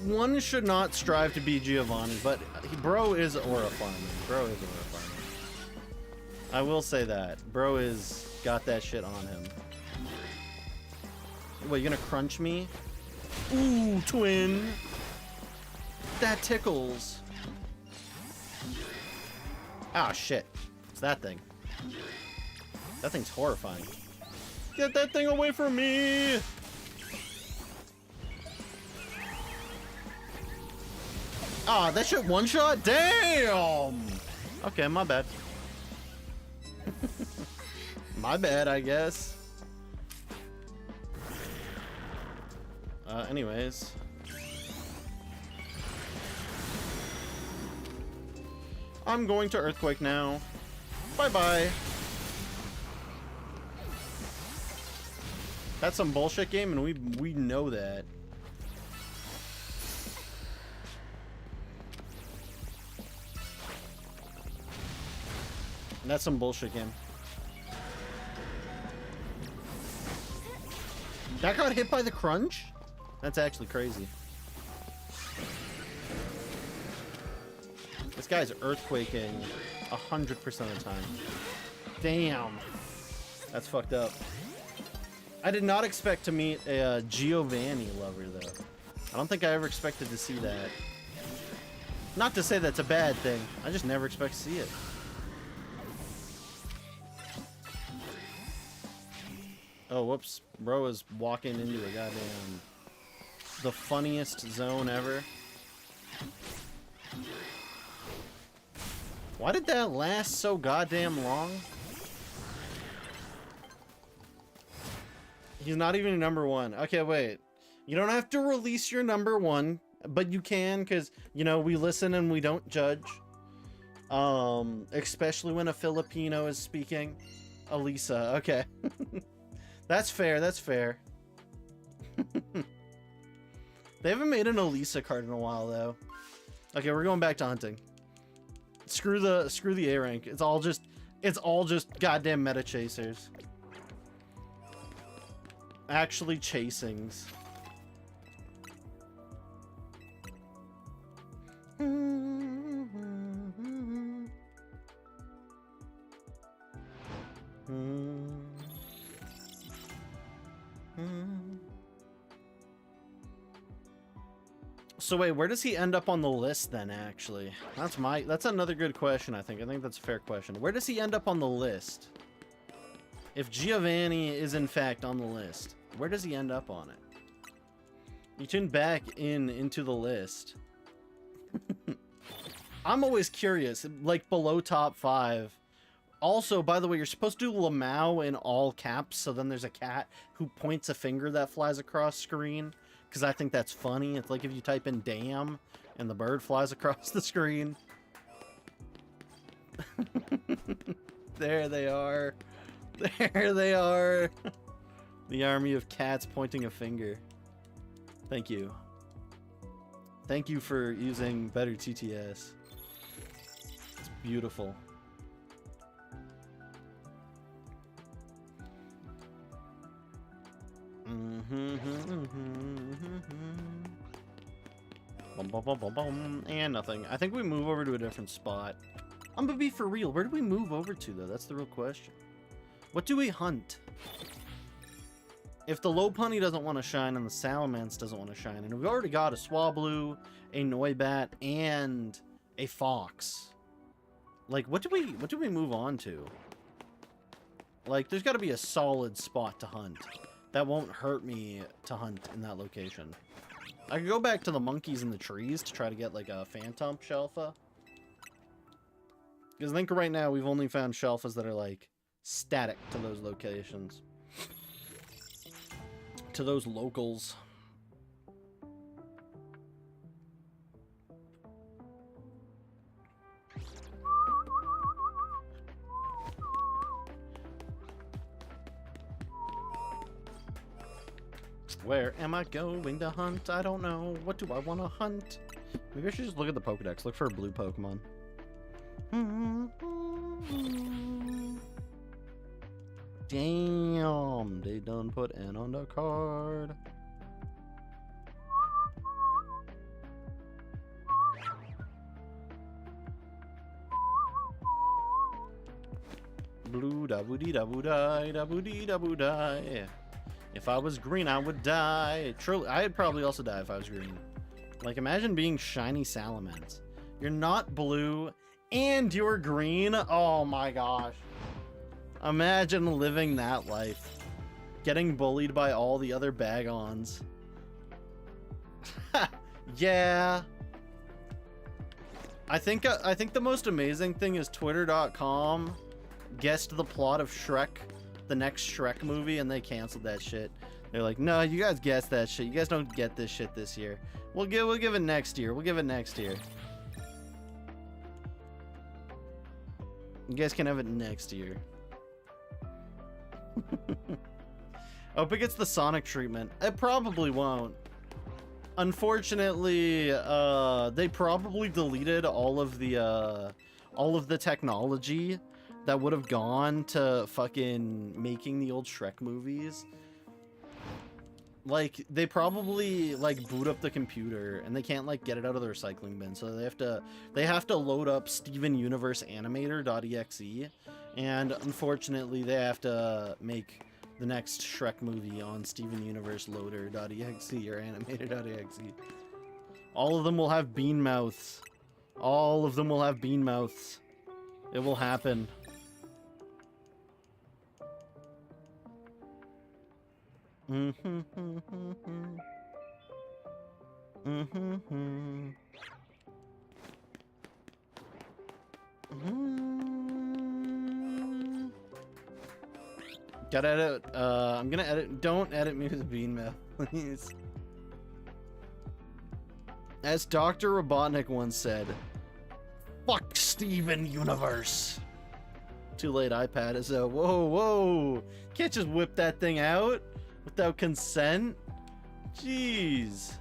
One should not strive to be Giovanni, but bro is Aura farming. Bro is Aura farming. I will say that. Bro is got that shit on him. What, you gonna crunch me? Ooh, twin. That tickles. Ah, shit. It's that thing. That thing's horrifying. Get that thing away from me! Ah, that shit one shot? Damn! Okay, my bad. My bad, I guess. Anyways. I'm going to Earthquake now. Bye-bye. That's some bullshit game, and we know that. And that's some bullshit game. That got hit by the crunch? That's actually crazy. This guy's earthquaking 100% of the time. Damn. That's fucked up. I did not expect to meet a Giovanni lover, though. I don't think I ever expected to see that. Not to say that's a bad thing. I just never expect to see it. Oh, whoops. Bro is walking into a goddamn the funniest zone ever. Why did that last so goddamn long? He's not even number one. Okay, wait. You don't have to release your number one, but you can, because, you know, we listen and we don't judge. Especially when a Filipino is speaking. Elisa, okay. That's fair, that's fair. They haven't made an Elisa card in a while, though. Okay, we're going back to hunting. Screw the A rank. It's all just goddamn meta chasers. Actually chasings. So wait, where does he end up on the list then, actually? That's another good question, I think. I think that's a fair question. Where does he end up on the list? If Giovanni is in fact on the list, where does he end up on it? You tune back into the list. I'm always curious, like below top 5. Also, by the way, you're supposed to do Lamau in all caps, so then there's a cat who points a finger that flies across screen. Because I think that's funny. It's like if you type in damn and the bird flies across the screen. There they are. There they are. The army of cats pointing a finger. Thank you. Thank you for using better TTS. It's beautiful. And nothing. I think we move over to a different spot. I'm gonna be for real. Where do we move over to, though? That's the real question. What do we hunt? If the Lopunny doesn't want to shine and the Salamence doesn't want to shine, and we've already got a Swablu, a Noibat, and a Fox. Like, what do we move on to? Like, there's got to be a solid spot to hunt. That won't hurt me to hunt in that location. I could go back to the monkeys in the trees to try to get, like, a Phantom Shalpha. Because I think right now we've only found Shalphas that are, like, static to those locations. To those locals. Where am I going to hunt? I don't know. What do I want to hunt? Maybe I should just look at the Pokedex. Look for a blue Pokemon. Damn, they done put N on the card. Blue da boo dee da boo die da boo dee da boo die. If I was green, I would die. Truly, I'd probably also die if I was green. Like, imagine being shiny Salamence. You're not blue, and you're green. Oh my gosh. Imagine living that life. Getting bullied by all the other Bagons. Yeah. I think the most amazing thing is Twitter.com guessed the plot of Shrek, the next Shrek movie, and they canceled that shit. They're like, no, you guys guessed that shit. You guys don't get this shit this year. We'll give it next year. We'll give it next year. You guys can have it next year. I hope it gets the Sonic treatment. It probably won't. Unfortunately, they probably deleted all of the technology that would have gone to fucking making the old Shrek movies. Like, they probably, like, boot up the computer, and they can't, like, get it out of the recycling bin, so they have to load up Steven Universe Animator.exe, and unfortunately, they have to make the next Shrek movie on Steven Universe Loader.exe or Animator.exe. All of them will have bean mouths. All of them will have bean mouths. It will happen. Mm-hmm. Gotta edit. I'm gonna edit. Don't edit me with bean mail, please. As Dr. Robotnik once said, "Fuck Steven Universe." Too late. iPad is a whoa. Can't just whip that thing out without consent. Jeez.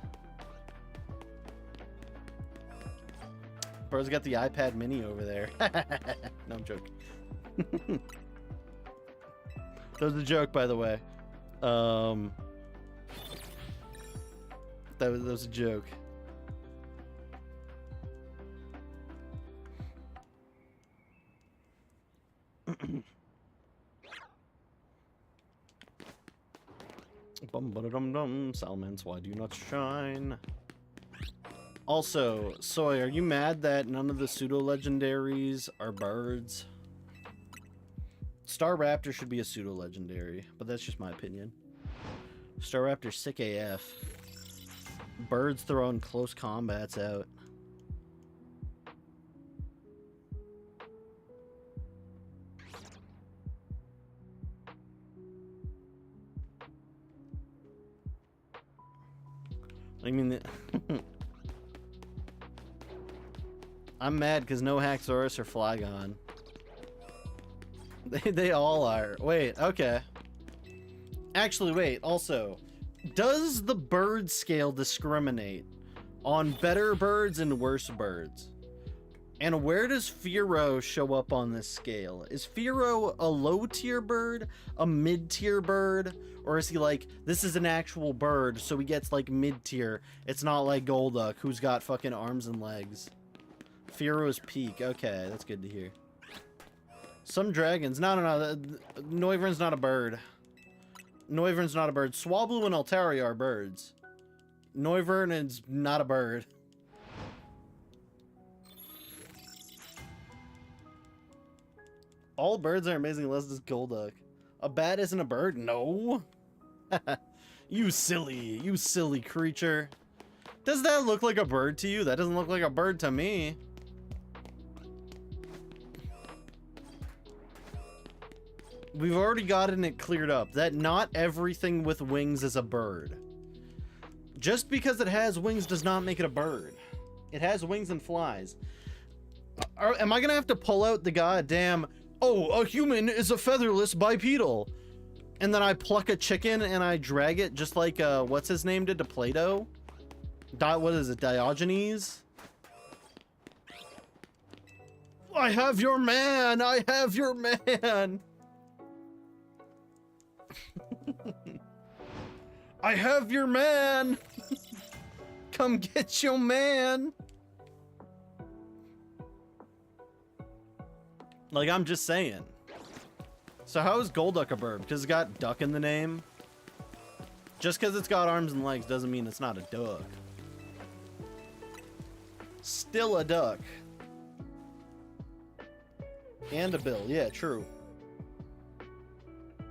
Bro's got the iPad mini over there. No, I'm joking. That was a joke, by the way. That was a joke. Bum-ba-da-dum-dum. Salamence, why do you not shine? Also, Soy, are you mad that none of the pseudo-legendaries are birds? Star Raptor should be a pseudo-legendary, but that's just my opinion. Star Raptor sick AF. Birds throwing close combats out. I mean, I'm mad because no Haxorus or Flygon. They all are. Wait, okay. Actually, wait, also, does the bird scale discriminate on better birds and worse birds? And where does Fearow show up on this scale? Is Fearow a low-tier bird, a mid-tier bird, or is he like, this is an actual bird, so he gets like mid-tier? It's not like Golduck, who's got fucking arms and legs. Fearow's peak. Okay, that's good to hear. Some dragons. No. Noivern's not a bird. Noivern's not a bird. Swablu and Altaria are birds. Noivern is not a bird. All birds are amazing unless it's Golduck. A bat isn't a bird? No. You silly creature. Does that look like a bird to you? That doesn't look like a bird to me. We've already gotten it cleared up that not everything with wings is a bird. Just because it has wings does not make it a bird. It has wings and flies. Am I gonna have to pull out the goddamn, oh, a human is a featherless bipedal, and then I pluck a chicken and I drag it just like what's his name did to Plato? What is it, Diogenes? I have your man! I have your man! I have your man! Come get your man! Like, I'm just saying. So how is Golduck a bird? Because it's got duck in the name? Just because it's got arms and legs doesn't mean it's not a duck. Still a duck. And a bill. Yeah, true.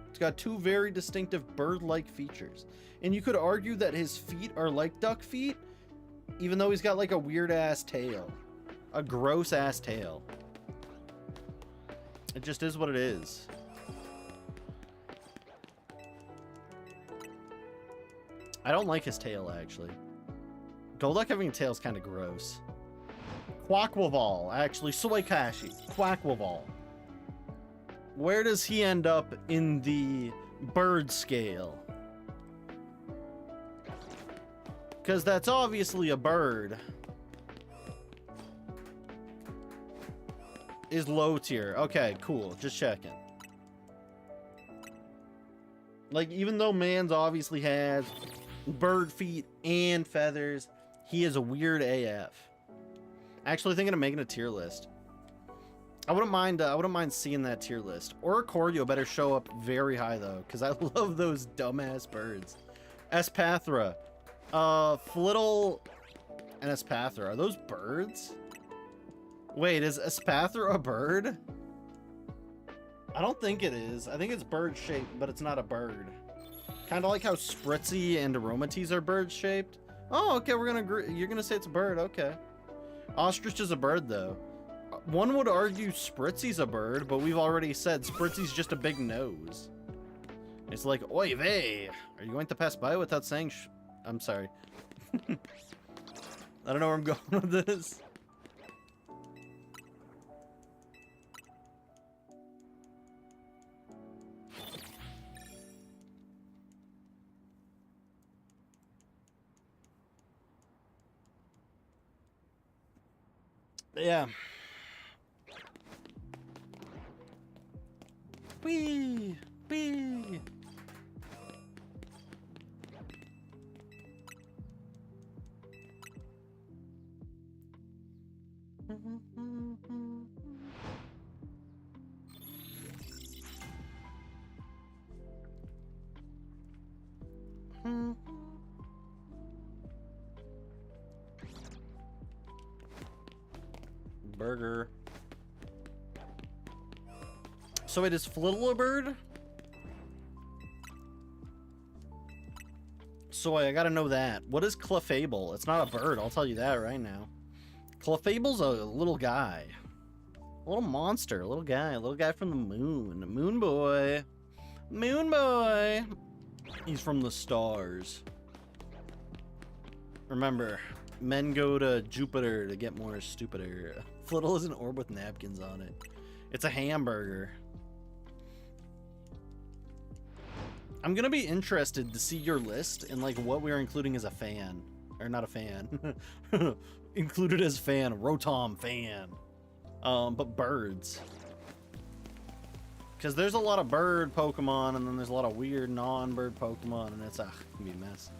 It's got two very distinctive bird-like features. And you could argue that his feet are like duck feet, even though he's got like a weird-ass tail. A gross-ass tail. It just is what it is. I don't like his tail, actually. Golduck having a tail is kind of gross. Quackwaval, actually. Soykashi. Quackwaval. Where does he end up in the bird scale? Because that's obviously a bird. Is low tier. Okay, cool. Just checking. Like, even though man's obviously has bird feet and feathers, he is a weird AF. Actually thinking of making a tier list. I wouldn't mind seeing that tier list. Oricorio better show up very high though, because I love those dumbass birds. Espathra. Flittle and Espathra. Are those birds? Wait, is Espathra a bird? I don't think it is. I think it's bird shaped, but it's not a bird. Kind of like how Spritzy and Aromateas are bird shaped. Oh, okay, we're gonna agree. You're gonna say it's a bird, okay. Ostrich is a bird, though. One would argue Spritzy's a bird, but we've already said Spritzy's just a big nose. It's like, oy vey, are you going to pass by without saying I'm sorry. I don't know where I'm going with this. Yeah. Wee! Wee! Burger. So it is Flittle a bird? Soy, I gotta know that. What is Clefable? It's not a bird, I'll tell you that right now. Clefable's a little guy. A little monster, a little guy from the moon. Moon boy. Moon boy. He's from the stars. Remember, men go to Jupiter to get more stupider. Flittle is an orb with napkins on it. It's a hamburger. I'm gonna be interested to see your list and like what we're including as a fan. Or not a fan. Included as fan. Rotom fan. But birds. Because there's a lot of bird Pokemon and then there's a lot of weird non-bird Pokemon and it's gonna be a mess.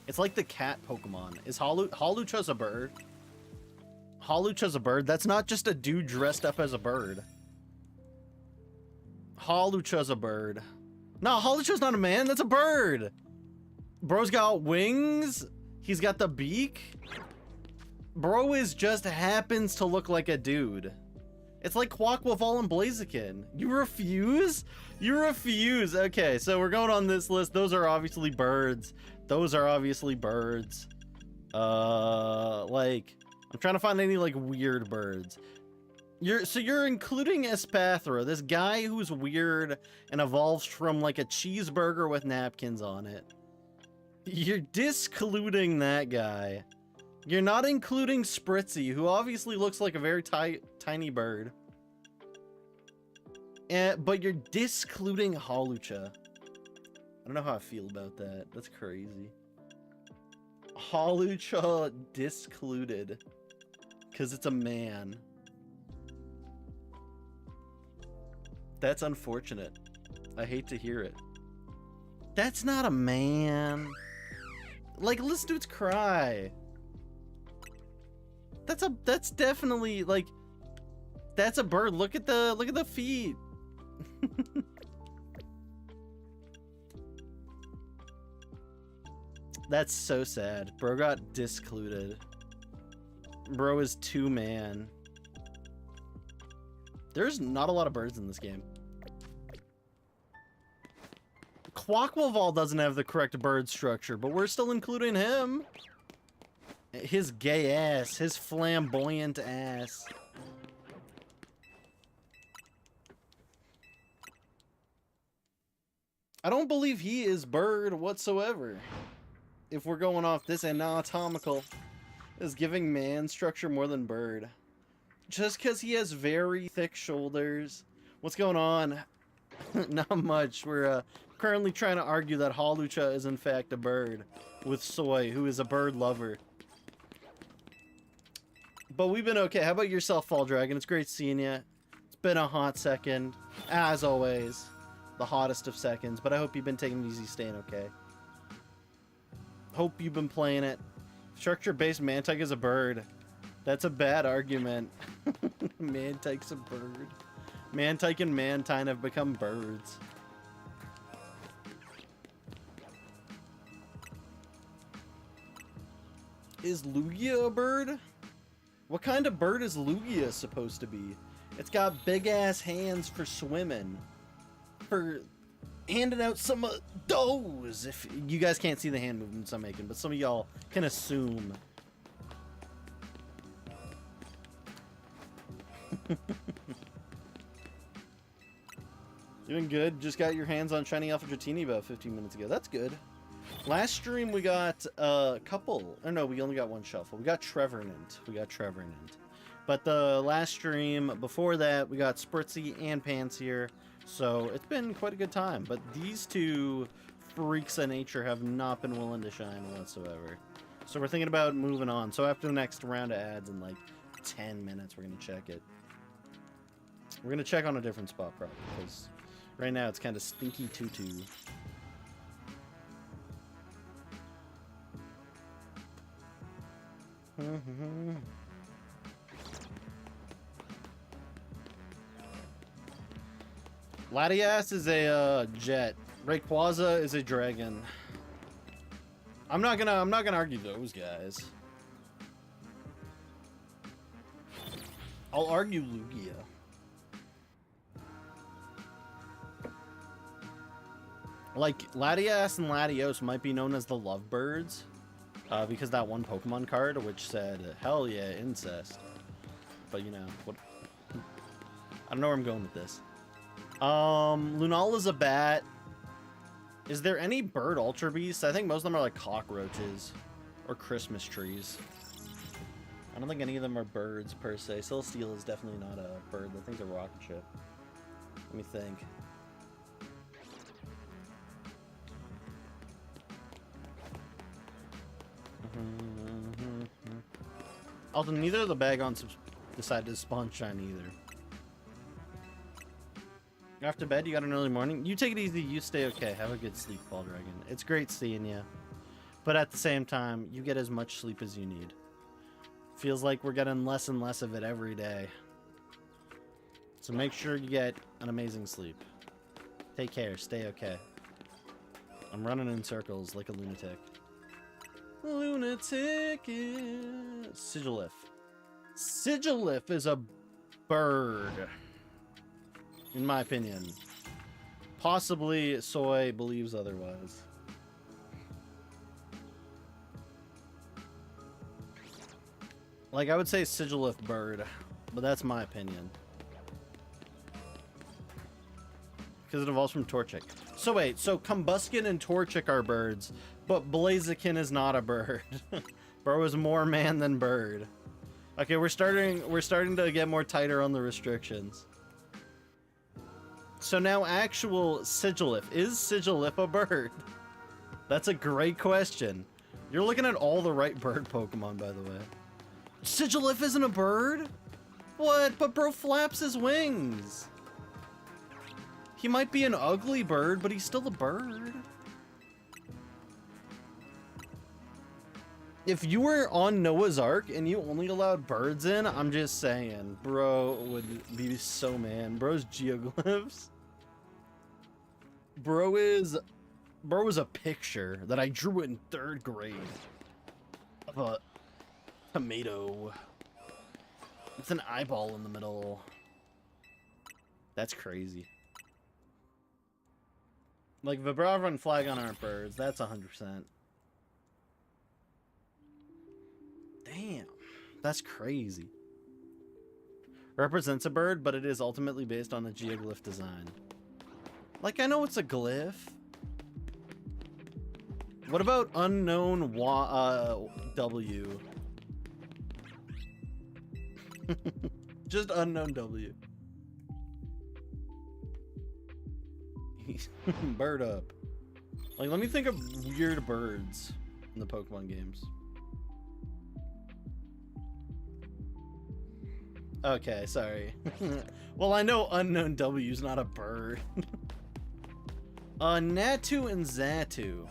It's like the cat Pokemon. Is Hawlucha's a bird? Hawlucha's a bird? That's not just a dude dressed up as a bird. Hawlucha's a bird. No, Hawlucha's not a man. That's a bird. Bro's got wings. He's got the beak. Bro is just happens to look like a dude. It's like Quaquaval and Blaziken. You refuse? You refuse. Okay, so we're going on this list. Those are obviously birds. Those are obviously birds. Like, I'm trying to find any, like, weird birds. You're including Espathra, this guy who's weird and evolves from, like, a cheeseburger with napkins on it. You're discluding that guy. You're not including Spritzy, who obviously looks like a very tiny bird. But you're discluding Hawlucha. I don't know how I feel about that. That's crazy. Hawlucha discluded. Because it's a man. That's unfortunate. I hate to hear it. That's not a man. Like, listen to its cry. That's definitely, like, that's a bird. Look at the feet. That's so sad. Bro got discluded. Bro is 2-man. There's not a lot of birds in this game. Quaquaval doesn't have the correct bird structure, but we're still including him. His gay ass. His flamboyant ass. I don't believe he is bird whatsoever. If we're going off this anatomical, is giving man structure more than bird. Just because he has very thick shoulders. What's going on? Not much. We're currently trying to argue that Hawlucha is in fact a bird with Soy, who is a bird lover. But we've been okay. How about yourself, Fall Dragon? It's great seeing you. It's been a hot second, as always. The hottest of seconds, but I hope you've been taking it easy, staying okay. Hope you've been playing it. Structure-based Mantike is a bird. That's a bad argument. Mantike's a bird. Mantike and Mantine have become birds. Is Lugia a bird? What kind of bird is Lugia supposed to be? It's got big-ass hands for swimming. For handing out some of those. If you guys can't see the hand movements I'm making, but some of y'all can assume. Doing good. Just got your hands on Shiny Alpha Dratini about 15 minutes ago. That's good. Last stream we got a couple. Or no, we only got one Shalpha. We got Trevenant. But the last stream before that, we got Spritzy and Panseer. So it's been quite a good time. But these two freaks of nature have not been willing to shine whatsoever. So we're thinking about moving on. So after the next round of ads in like 10 minutes, we're going to check it. We're going to check on a different spot probably. Because right now it's kind of stinky tutu. Latias is a jet. Rayquaza is a dragon. I'm not gonna argue those guys. I'll argue Lugia. Like Latias and Latios might be known as the lovebirds. Because that one Pokemon card which said, hell yeah, incest. But you know, what? I don't know where I'm going with this. Lunala's a bat. Is there any bird Ultra Beasts? I think most of them are like cockroaches or Christmas trees. I don't think any of them are birds per se. Celesteal is definitely not a bird. That thing's a rocket ship. Let me think. Also, neither of the Bagons decided to spawn shiny either. After bed, you got an early morning. You take it easy. You stay okay. Have a good sleep, Ball Dragon. It's great seeing you. But at the same time, you get as much sleep as you need. Feels like we're getting less and less of it every day. So make sure you get an amazing sleep. Take care. Stay okay. I'm running in circles like a lunatic. Lunatic is... Sigilif. Sigilif is a bird. In my opinion. Possibly Soy believes otherwise. Like, I would say Sigilif bird, but that's my opinion. Because it evolves from Torchic. So wait, so Combuskin and Torchic are birds, but Blaziken is not a bird. Bro is more man than bird. Okay, we're starting to get more tighter on the restrictions. So now actual Sigilif. Is Sigilif a bird? That's a great question. You're looking at all the right bird Pokemon, by the way. Sigilif isn't a bird? What? But bro flaps his wings. He might be an ugly bird, but he's still a bird. If you were on Noah's Ark and you only allowed birds in, I'm just saying, bro would be so mad. Bro's geoglyphs. Bro is a picture that I drew in 3rd grade of a tomato. It's an eyeball in the middle. That's crazy. Like Vibrava and Flagon aren't birds. That's 100%. Damn, that's crazy. Represents a bird, but it is ultimately based on a geoglyph design. Like, I know it's a glyph. What about unknown W? Just unknown W. Bird up. Like, let me think of weird birds in the Pokemon games. Okay, sorry. Well, I know unknown W is not a bird. Natu and Xatu.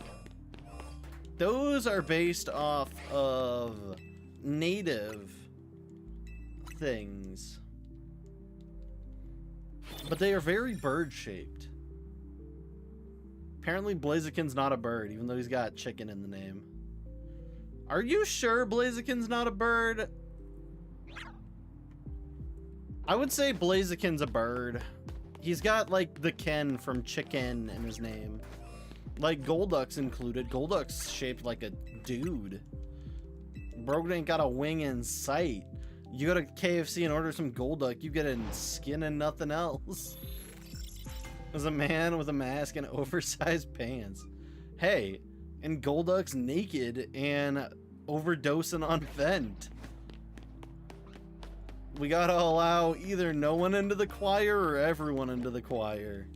Those are based off of native things. But they are very bird-shaped. Apparently Blaziken's not a bird, even though he's got chicken in the name. Are you sure Blaziken's not a bird? I would say Blaziken's a bird. He's got, like, the Ken from Chicken in his name. Like, Golduck's included. Golduck's shaped like a dude. Bro ain't got a wing in sight. You go to KFC and order some Golduck, you get a skin and nothing else. There's a man with a mask and oversized pants. Hey, and Golduck's naked and overdosing on Vent. We gotta allow either no one into the choir or everyone into the choir.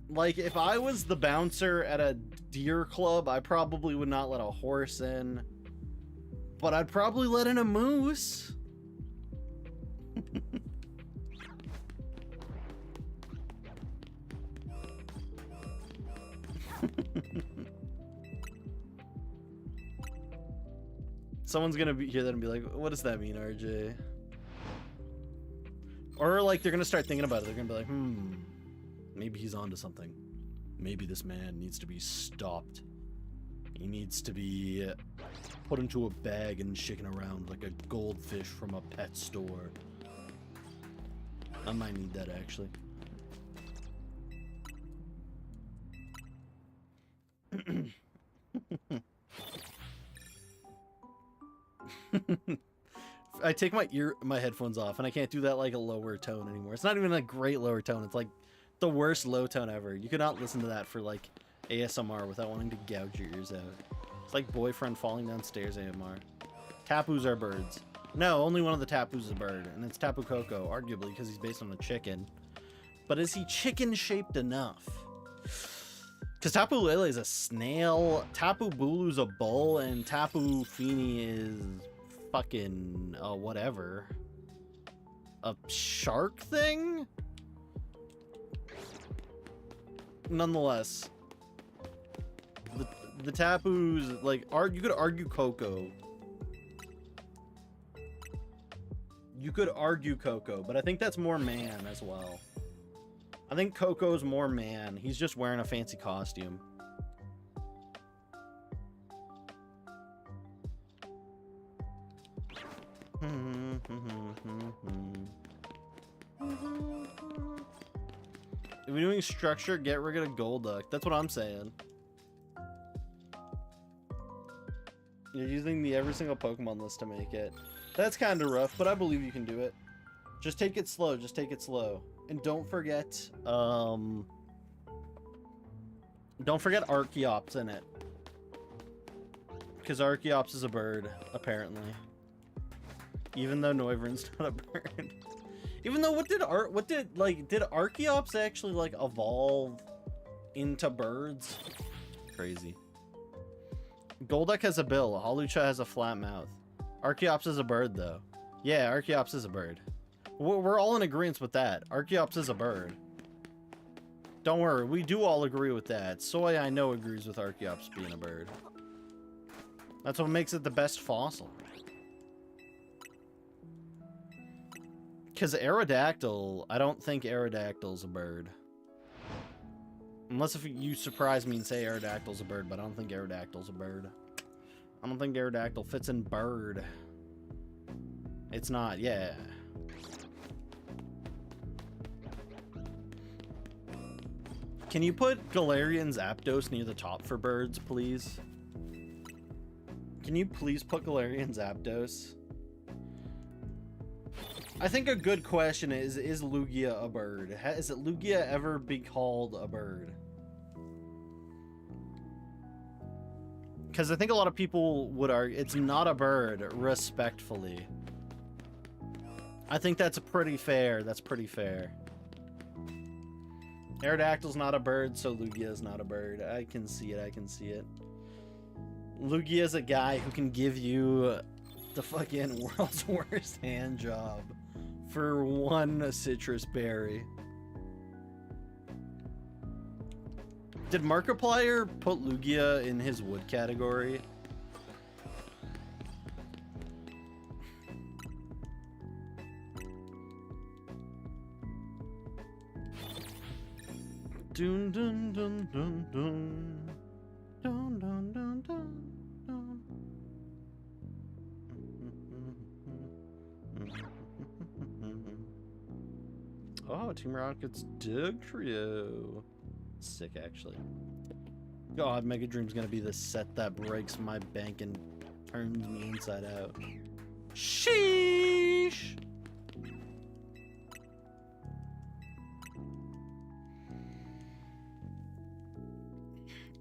Like, if I was the bouncer at a deer club, I probably would not let a horse in. But I'd probably let in a moose. Someone's gonna hear that and be like, what does that mean, RJ? Or, like, they're gonna start thinking about it. They're gonna be like, maybe he's onto something. Maybe this man needs to be stopped. He needs to be put into a bag and shaken around like a goldfish from a pet store. I might need that, actually. I take my headphones off and I can't do that like a lower tone anymore. It's not even a great lower tone. It's like the worst low tone ever. You cannot listen to that for like ASMR without wanting to gouge your ears out. It's like boyfriend falling downstairs AMR. Tapus are birds. No, only one of the Tapus is a bird, and it's Tapu Koko, arguably because he's based on a chicken. But is he chicken shaped enough? Because Tapu Lele is a snail, Tapu Bulu's a bull, and Tapu Fini is fucking whatever. A shark thing? Nonetheless, the Tapus, like, you could argue Coco. You could argue Coco, but I think that's more man as well. I think Coco's more man. He's just wearing a fancy costume. If we're doing structure, get rid of Golduck. That's what I'm saying. You're using the every single Pokemon list to make it. That's kind of rough, but I believe you can do it. Just take it slow. Just take it slow. And don't forget Archeops in it. Because Archeops is a bird, apparently. Even though Noivern's not a bird. Even though, did Archeops actually, like, evolve into birds? Crazy. Golduck has a bill. Hawlucha has a flat mouth. Archeops is a bird, though. Yeah, Archeops is a bird. We're all in agreement with that. Archeops is a bird. Don't worry, we do all agree with that. Soy, I know, agrees with Archeops being a bird. That's what makes it the best fossil. Because Aerodactyl, I don't think Aerodactyl's a bird. Unless if you surprise me and say Aerodactyl's a bird, but I don't think Aerodactyl's a bird. I don't think Aerodactyl fits in bird. It's not, yeah. Can you put Galarian's Zapdos near the top for birds, please? Can you please put Galarian's Zapdos? I think a good question is Lugia a bird? Has Lugia ever been called a bird? Because I think a lot of people would argue it's not a bird, respectfully. I think that's pretty fair. That's pretty fair. Aerodactyl's not a bird, so Lugia's not a bird. I can see it. I can see it. Lugia's a guy who can give you the fucking world's worst hand job for one citrus berry. Did Markiplier put Lugia in his wood category? Dun dun dun dun dun. Dun dun dun dun dun. Oh, Team Rocket's Doug Trio. Sick, actually. God, Mega Dream's gonna be the set that breaks my bank and turns me inside out. Sheesh!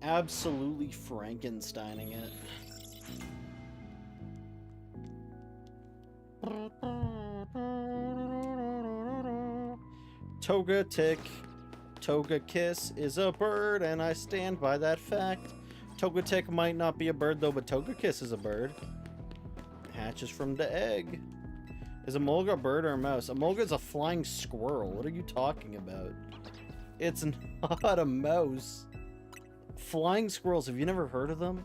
Absolutely Frankensteining it. Toga Tick. Toga Kiss is a bird, and I stand by that fact. Toga Tick might not be a bird, though, but Toga Kiss is a bird. Hatches from the egg. Is a mulga a bird or a mouse? A mulga is a flying squirrel. What are you talking about? It's not a mouse. Flying squirrels, have you never heard of them?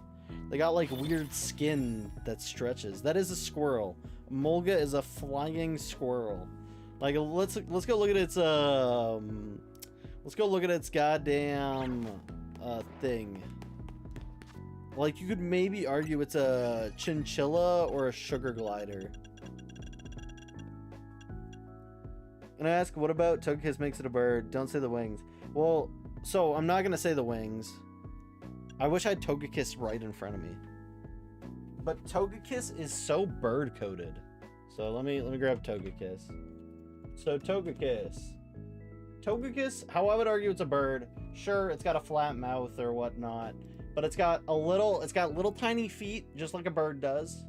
They got like weird skin that stretches. That is a squirrel. Mulga is a flying squirrel. Like, let's go look at its let's go look at its goddamn thing. Like, you could maybe argue it's a chinchilla or a sugar glider. And I ask, what about Togekiss makes it a bird? Don't say the wings. Well, so I'm not gonna say the wings. I wish I had Togekiss right in front of me. But Togekiss is so bird-coded. So let me grab Togekiss. So Togekiss. Togekiss, how I would argue it's a bird. Sure, it's got a flat mouth or whatnot. But it's got little tiny feet, just like a bird does.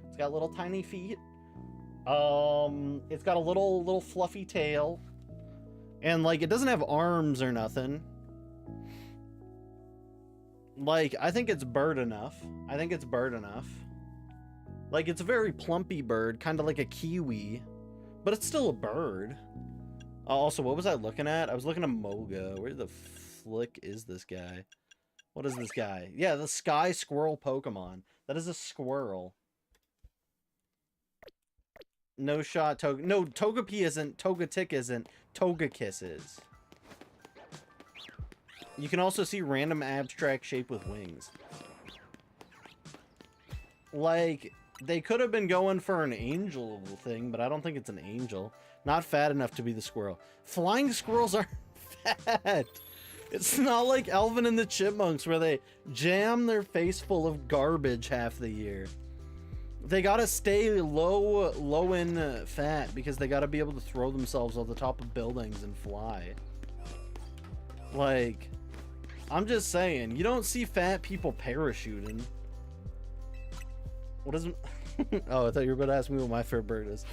It's got little tiny feet. It's got a little fluffy tail. And like, it doesn't have arms or nothing. Like, I think it's bird enough. Like, it's a very plumpy bird, kind of like a kiwi, but it's still a bird. Also, what was I looking at? I was looking at Moga. Where the flick is this guy? What is this guy? Yeah, the Sky Squirrel Pokemon. That is a squirrel. No shot, No, Togepi isn't, Togetic isn't, Togekiss is. You can also see random abstract shape with wings. Like, they could have been going for an angel thing, but I don't think it's an angel. Not fat enough to be the squirrel. Flying squirrels aren't fat. It's not like Alvin and the Chipmunks where they jam their face full of garbage half the year. They gotta stay low in fat because they gotta be able to throw themselves off the top of buildings and fly. Like, I'm just saying, you don't see fat people parachuting. What is... Oh, I thought you were about to ask me what my favorite bird is.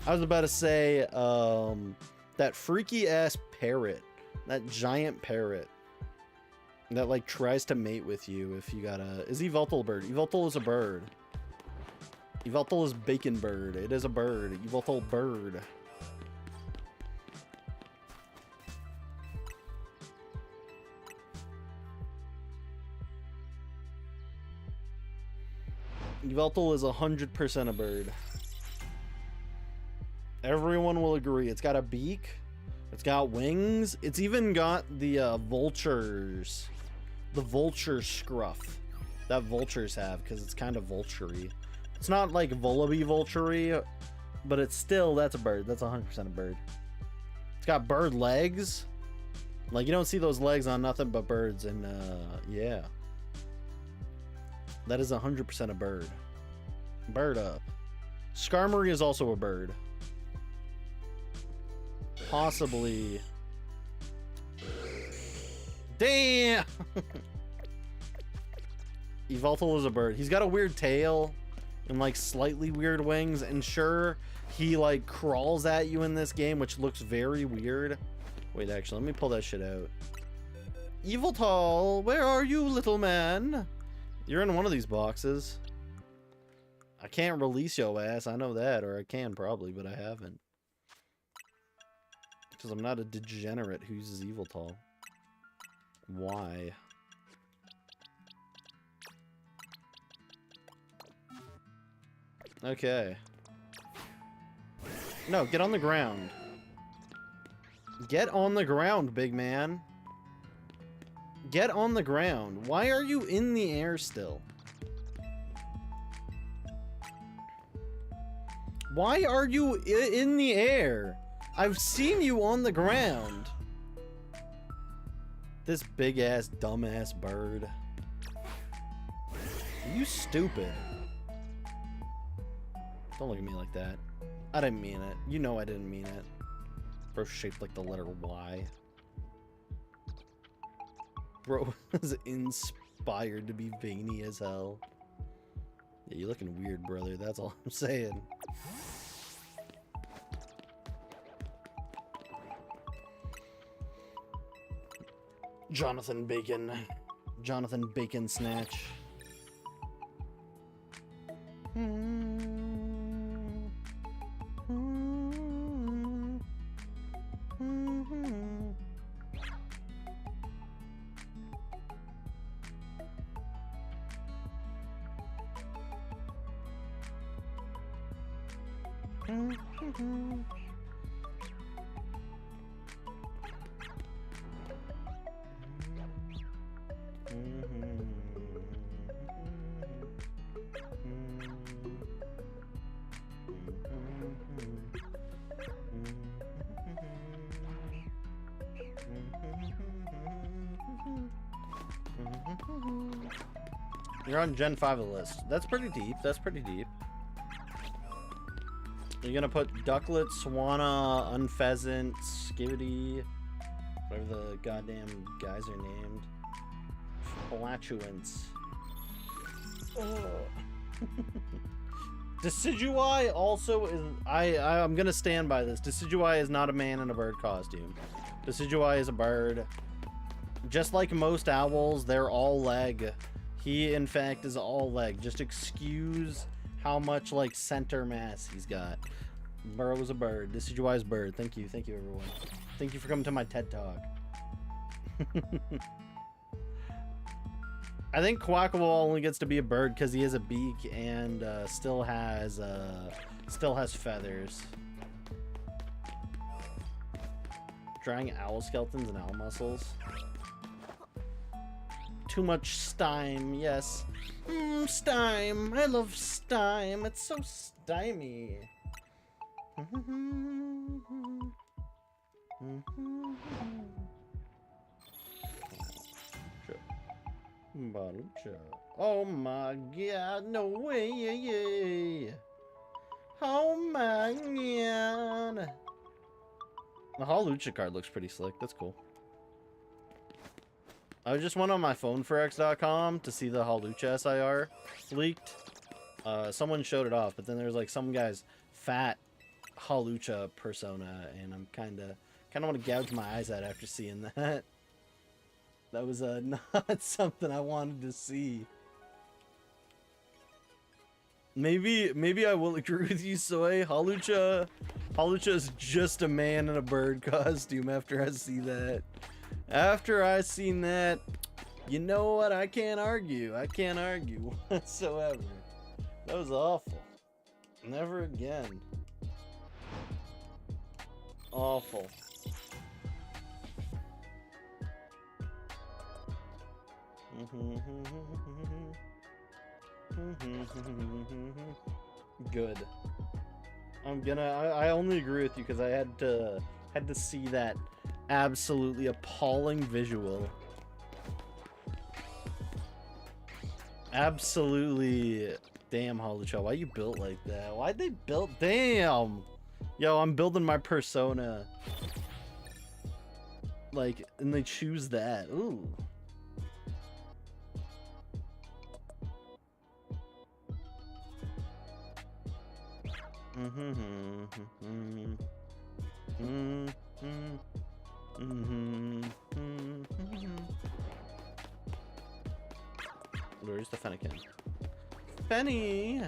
I was about to say, that freaky-ass parrot. That giant parrot. That, like, tries to mate with you if you got a... Is Yveltal a bird? Yveltal is a bird. Yveltal is bacon bird. It is a bird. Yveltal bird. Yveltal is 100% a bird. Everyone will agree. It's got a beak. It's got wings. It's even got the vultures. The vulture scruff that vultures have, because it's kind of vulture-y. It's not like Volibee vulture-y, but it's still, that's a bird. That's 100% a bird. It's got bird legs. Like, you don't see those legs on nothing but birds, and yeah. That is 100% a bird. Bird up. Skarmory is also a bird. Possibly. Damn! Yveltal is a bird. He's got a weird tail and like slightly weird wings, and sure, he like crawls at you in this game, which looks very weird. Wait, actually, let me pull that shit out. Yveltal, where are you, little man? You're in one of these boxes. I can't release your ass, I know that, or I can probably, but I haven't. Because I'm not a degenerate who uses Yveltal. Why? Okay. No, get on the ground. Get on the ground, big man. Get on the ground. Why are you in the air still? Why are you in the air? I've seen you on the ground. This big ass dumbass bird. Are you stupid? Don't look at me like that. I didn't mean it. You know I didn't mean it. Bro shaped like the letter Y. Bro was inspired to be veiny as hell. Yeah, you're looking weird, brother. That's all I'm saying. Jonathan Bacon. Jonathan Bacon Snatch. You're on Gen 5 of the list. That's pretty deep. That's pretty deep. You're gonna put Ducklet, Swanna, Unpheasant, Skivity, whatever the goddamn guys are named. Flatulence. Oh. Decidueye also is... I'm gonna stand by this. Decidueye is not a man in a bird costume. Decidueye is a bird. Just like most owls, they're all leg. He, in fact, is all leg. Just excuse how much, like, center mass he's got. Burrow is a bird. Decidueye is bird. Thank you, everyone. Thank you for coming to my TED Talk. I think Quackable only gets to be a bird because he has a beak and still has feathers. Drying owl skeletons and owl muscles. Too much stime, yes. Stime. I love stime. It's so stimy. Balucha. Oh my god, no way. Oh my god. The Hawlucha card looks pretty slick. That's cool. I just went on my phoneforx.com to see the Hawlucha SIR leaked. Someone showed it off, but then there's like some guy's fat Hawlucha persona, and I'm kind of want to gouge my eyes out after seeing that. That was not something I wanted to see. Maybe I will agree with you, Soy. Hawlucha is just a man in a bird costume after I see that. After I seen that, you know what? I can't argue. I can't argue whatsoever. That was awful. Never again. Awful. Good. I only agree with you because I had to see that absolutely appalling visual. Absolutely. Damn, Hawlucha, why you built like that? Why'd they build? Damn. Yo, I'm building my persona. Like, and they choose that. Ooh. Where's the Fennekin? Fenny!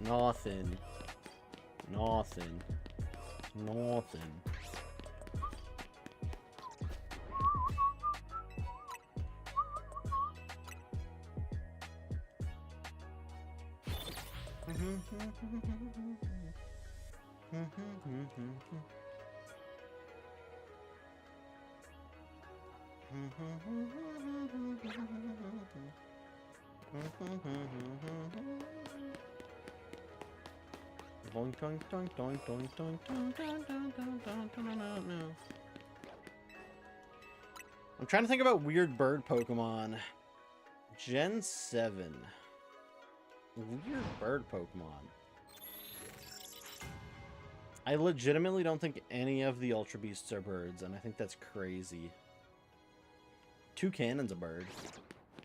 Nothing. Nothing. Nothing. I'm trying to think about weird bird Pokemon. Gen 7. Weird bird Pokemon. I legitimately don't think any of the Ultra Beasts are birds, and I think that's crazy. Toucanon's a bird.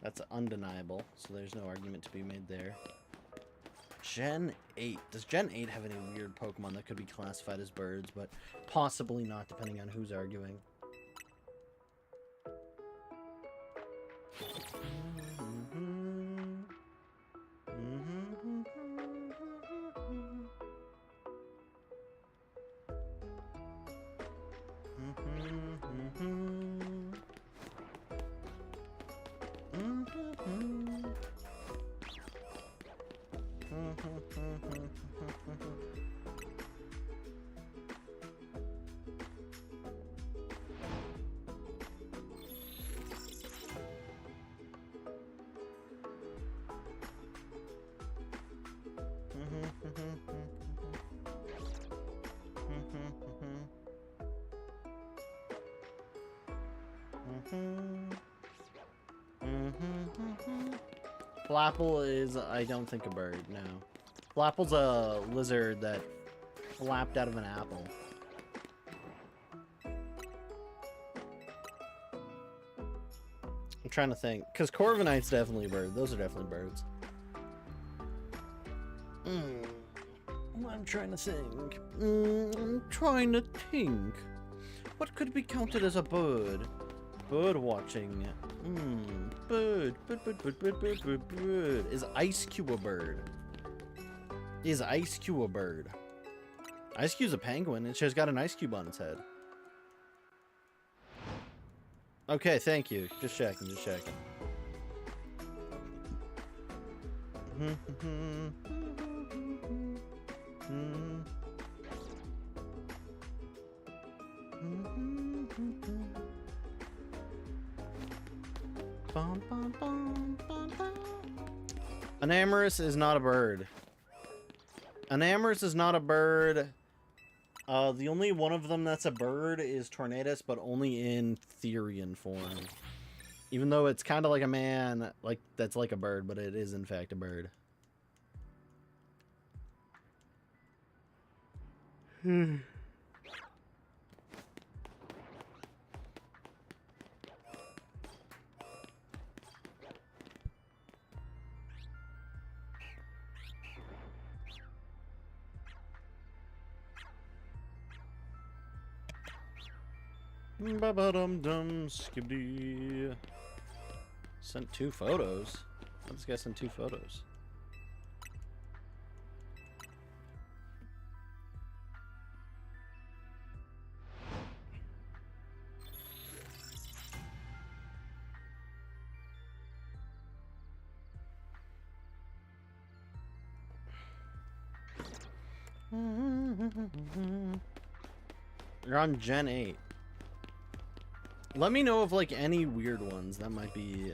That's undeniable, so there's no argument to be made there. Gen 8. Does Gen 8 have any weird Pokemon that could be classified as birds, but possibly not, depending on who's arguing? Flapple is, I don't think, a bird, no. Flapple's a lizard that flapped out of an apple. I'm trying to think, because Corviknight's definitely a bird. Those are definitely birds. I'm trying to think. I'm trying to think. What could be counted as a bird? Bird watching. Bird. Is Ice Cube a bird? Is Ice Cube a bird? Ice Cube's a penguin. It's just got an ice cube on its head. Okay, thank you. Just checking, just checking. An Amorous is not a bird. An Amorous is not a bird. The only one of them that's a bird is Tornadus, but only in Therian form. Even though it's kind of like a man, like that's like a bird, but it is in fact a bird. Ba-ba-dum-dum, skibbity. Sent 2 photos. How this guy sent 2 photos? You're on Gen 8. Let me know of like any weird ones that might be.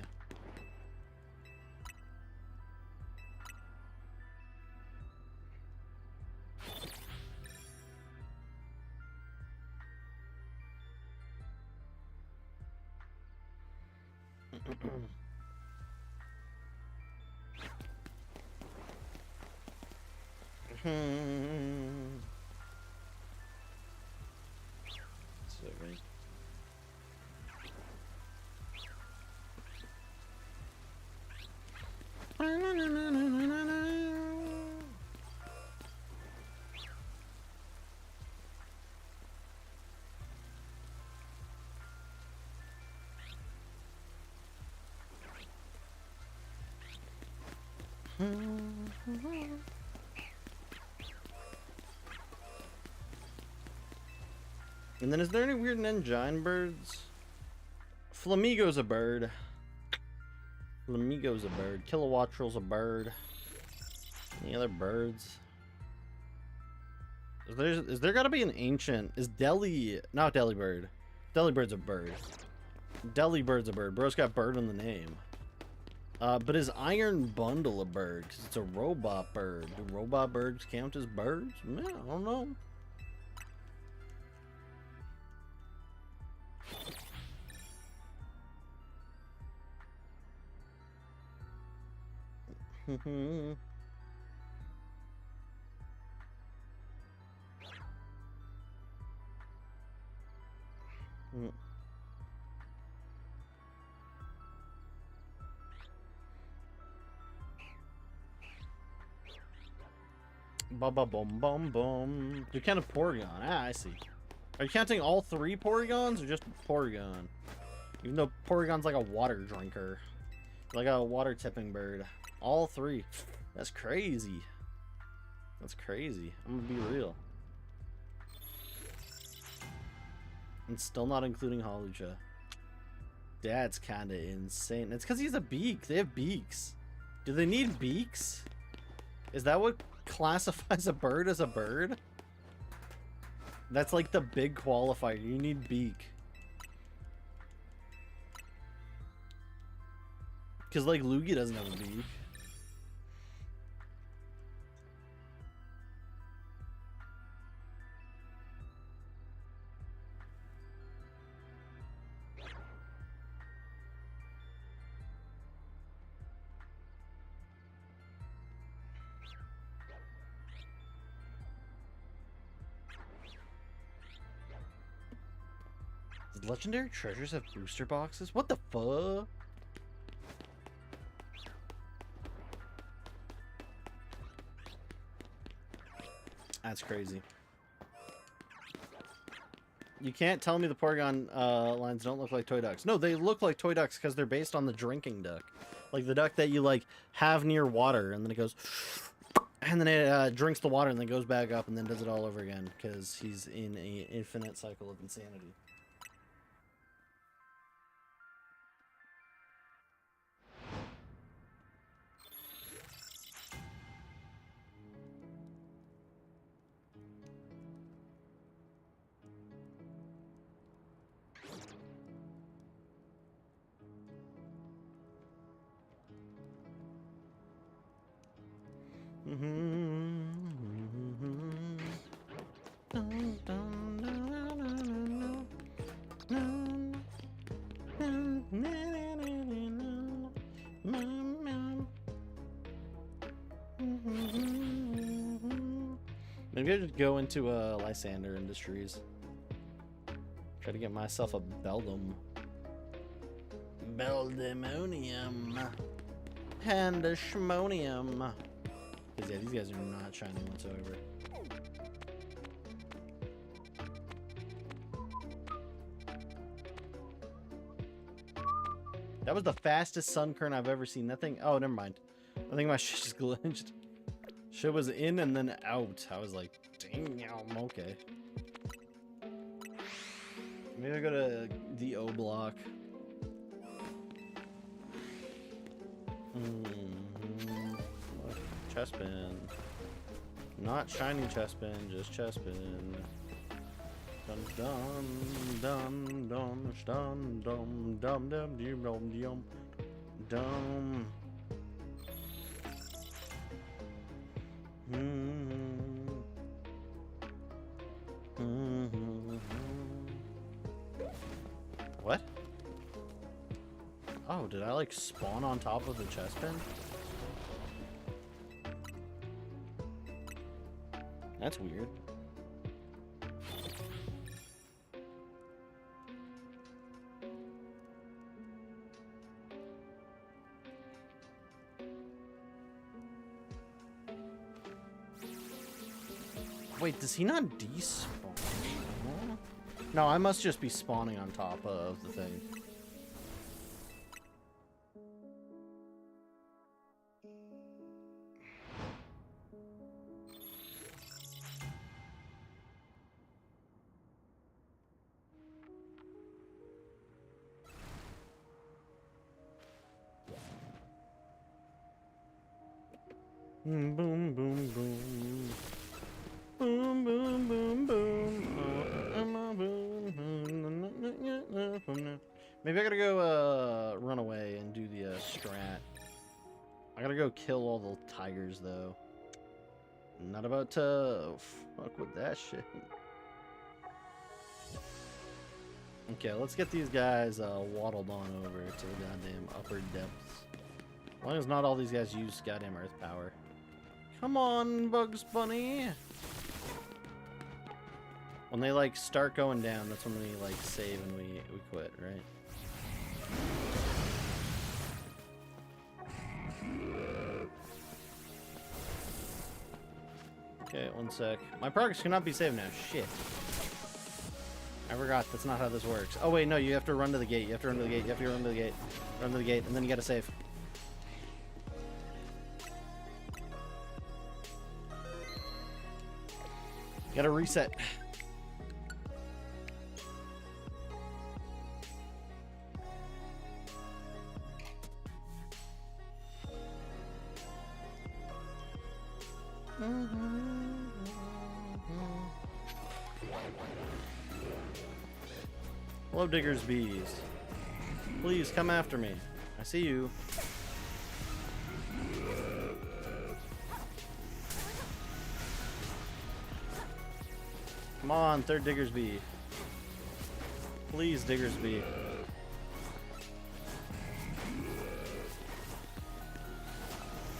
And then is there any weird Engine birds? Flamigo's a bird. Flamigo's a bird. Kilowattrel's a bird. Any other birds? Is there gotta be an ancient? Is Deli not Delibird? Delibird's a bird. Delibird's a bird. Bro's got bird in the name. But is Iron Bundle a bird? Because it's a robot bird. Do robot birds count as birds? Man, I don't know. Bum bum bum bum. You count a Porygon. Ah, I see. Are you counting all 3 Porygons or just Porygon? Even though Porygon's like a water drinker. Like a water tipping bird. All 3. That's crazy. That's crazy. I'm gonna be real. And still not including Hawlucha. That's kinda insane. It's because he's a beak. They have beaks. Do they need beaks? Is that what classifies a bird as a bird? That's like the big qualifier. You need beak. Because like Lugia doesn't have a beak. Does legendary treasures have booster boxes? What the fuck? That's crazy. You can't tell me the Porygon lines don't look like toy ducks. No, they look like toy ducks because they're based on the drinking duck. Like the duck that you like have near water and then it goes and then it drinks the water and then goes back up and then does it all over again because he's in an infinite cycle of insanity. Maybe I should go into Lysander Industries. Try to get myself a Beldum. Beldemonium. And a Schmonium. Because yeah, these guys are not shiny whatsoever. That was the fastest Sunkern I've ever seen. That thing, oh, never mind. I think my shit just glitched. Shit was in and then out. I was like, dang, okay. Maybe I go to the O block. Chestpin. Not shiny Chestpin, just Chestpin. Dun dun dun dun dun dum dum dum dum dum dum. What? Oh, did I like spawn on top of the Chestpin? That's weird. Wait, does he not despawn? No, I must just be spawning on top of the thing. Boom, boom, boom. Boom, boom, boom. Maybe I gotta go run away and do the strat. I gotta go kill all the tigers though. Not about to fuck with that shit. Okay, let's get these guys waddled on over to the goddamn upper depths. As long as not all these guys use goddamn earth power. Come on, Bugs Bunny! When they like start going down, that's when we like save and we quit, right? Okay, one sec. My progress cannot be saved now. Shit. I forgot. That's not how this works. Oh, wait, no. You have to run to the gate. You have to run to the gate. You have to run to the gate. Run to the gate, and then you gotta save. You gotta reset. Hello, Digger's Bees. Please come after me. I see you. Come on, third Digger's Bee. Please, Digger's Bee.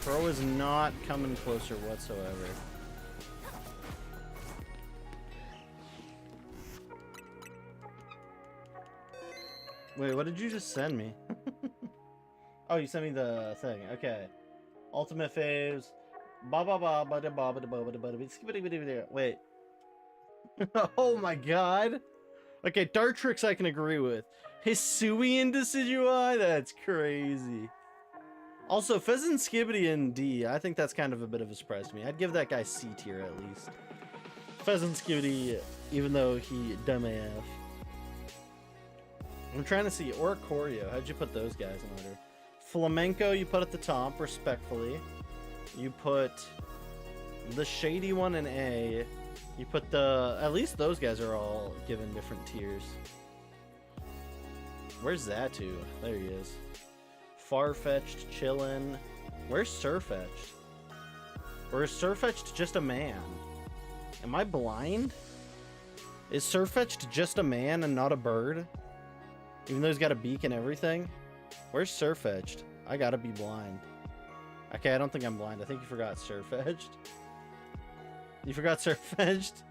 Crow is not coming closer whatsoever. Wait, what did you just send me? Oh, you sent me the thing. Okay. Ultimate faves. Wait. Oh my god. Okay, Dartrix I can agree with. Hisuian Decidueye? That's crazy. Also, Pheasant Skibbity in D, I think that's kind of a bit of a surprise to me. I'd give that guy C tier at least. Pheasant Skibbity, even though he dumb AF. I'm trying to see. Oricorio, how'd you put those guys in order? Flamenco, you put at the top, respectfully. You put the shady one in A. You put the... At least those guys are all given different tiers. Where's Zatu? There he is. Farfetch'd, chillin'. Where's Surfetch'd? Or is Surfetch'd just a man? Am I blind? Is Surfetch'd just a man and not a bird? Even though he's got a beak and everything? Where's Surfetch'd? I gotta be blind. Okay, I don't think I'm blind. I think you forgot Surfetch'd. You forgot Surfetch'd?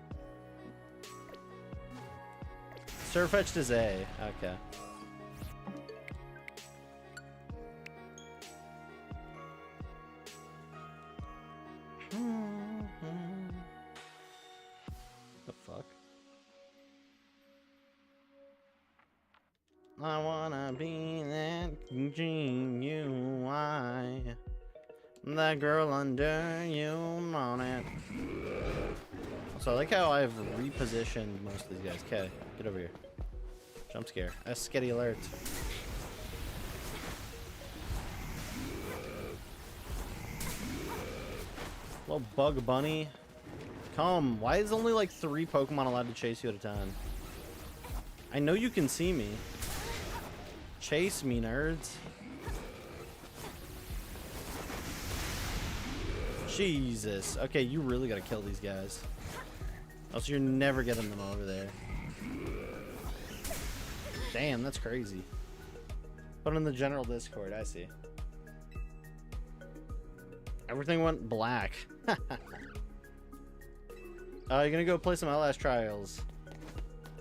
Surfetch'd is A. Okay. The fuck? I wanna be that G-U-I. That girl under you on it. So I like how I've repositioned most of these guys. Okay, get over here. Jump scare. Sketty alert. Little Bug Bunny. Come. Why is only like 3 Pokemon allowed to chase you at a time? I know you can see me. Chase me, nerds. Jesus. Okay, you really gotta kill these guys. Else you're never getting them over there. Damn, that's crazy. Put in the general Discord, I see. Everything went black. You're gonna go play some LS Trials.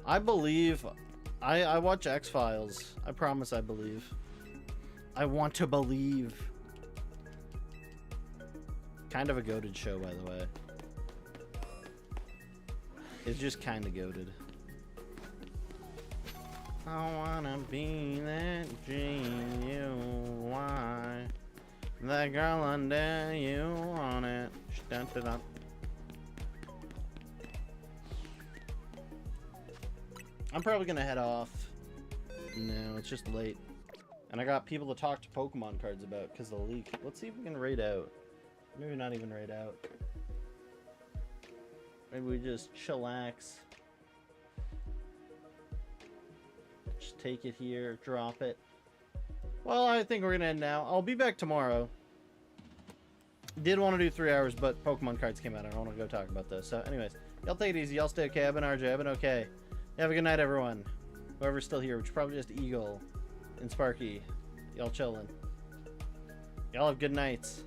I believe... I watch X-Files. I promise I believe. I want to believe. Kind of a goated show, by the way. It's just kind of goated. I wanna be that G-U-Y. That girl under you on it. Dun, dun, dun. I'm probably gonna head off. No, it's just late. And I got people to talk to Pokemon cards about because of the leak. Let's see if we can raid out. Maybe not even raid out. Maybe we just chillax. Just take it here, drop it. Well, I think we're gonna end now. I'll be back tomorrow. Did want to do 3 hours, but Pokemon cards came out. I don't want to go talk about those. So, anyways, y'all take it easy. Y'all stay okay. I've been RJ. I've been okay. Have a good night, everyone. Whoever's still here, which is probably just Eagle and Sparky. Y'all chilling. Y'all have good nights.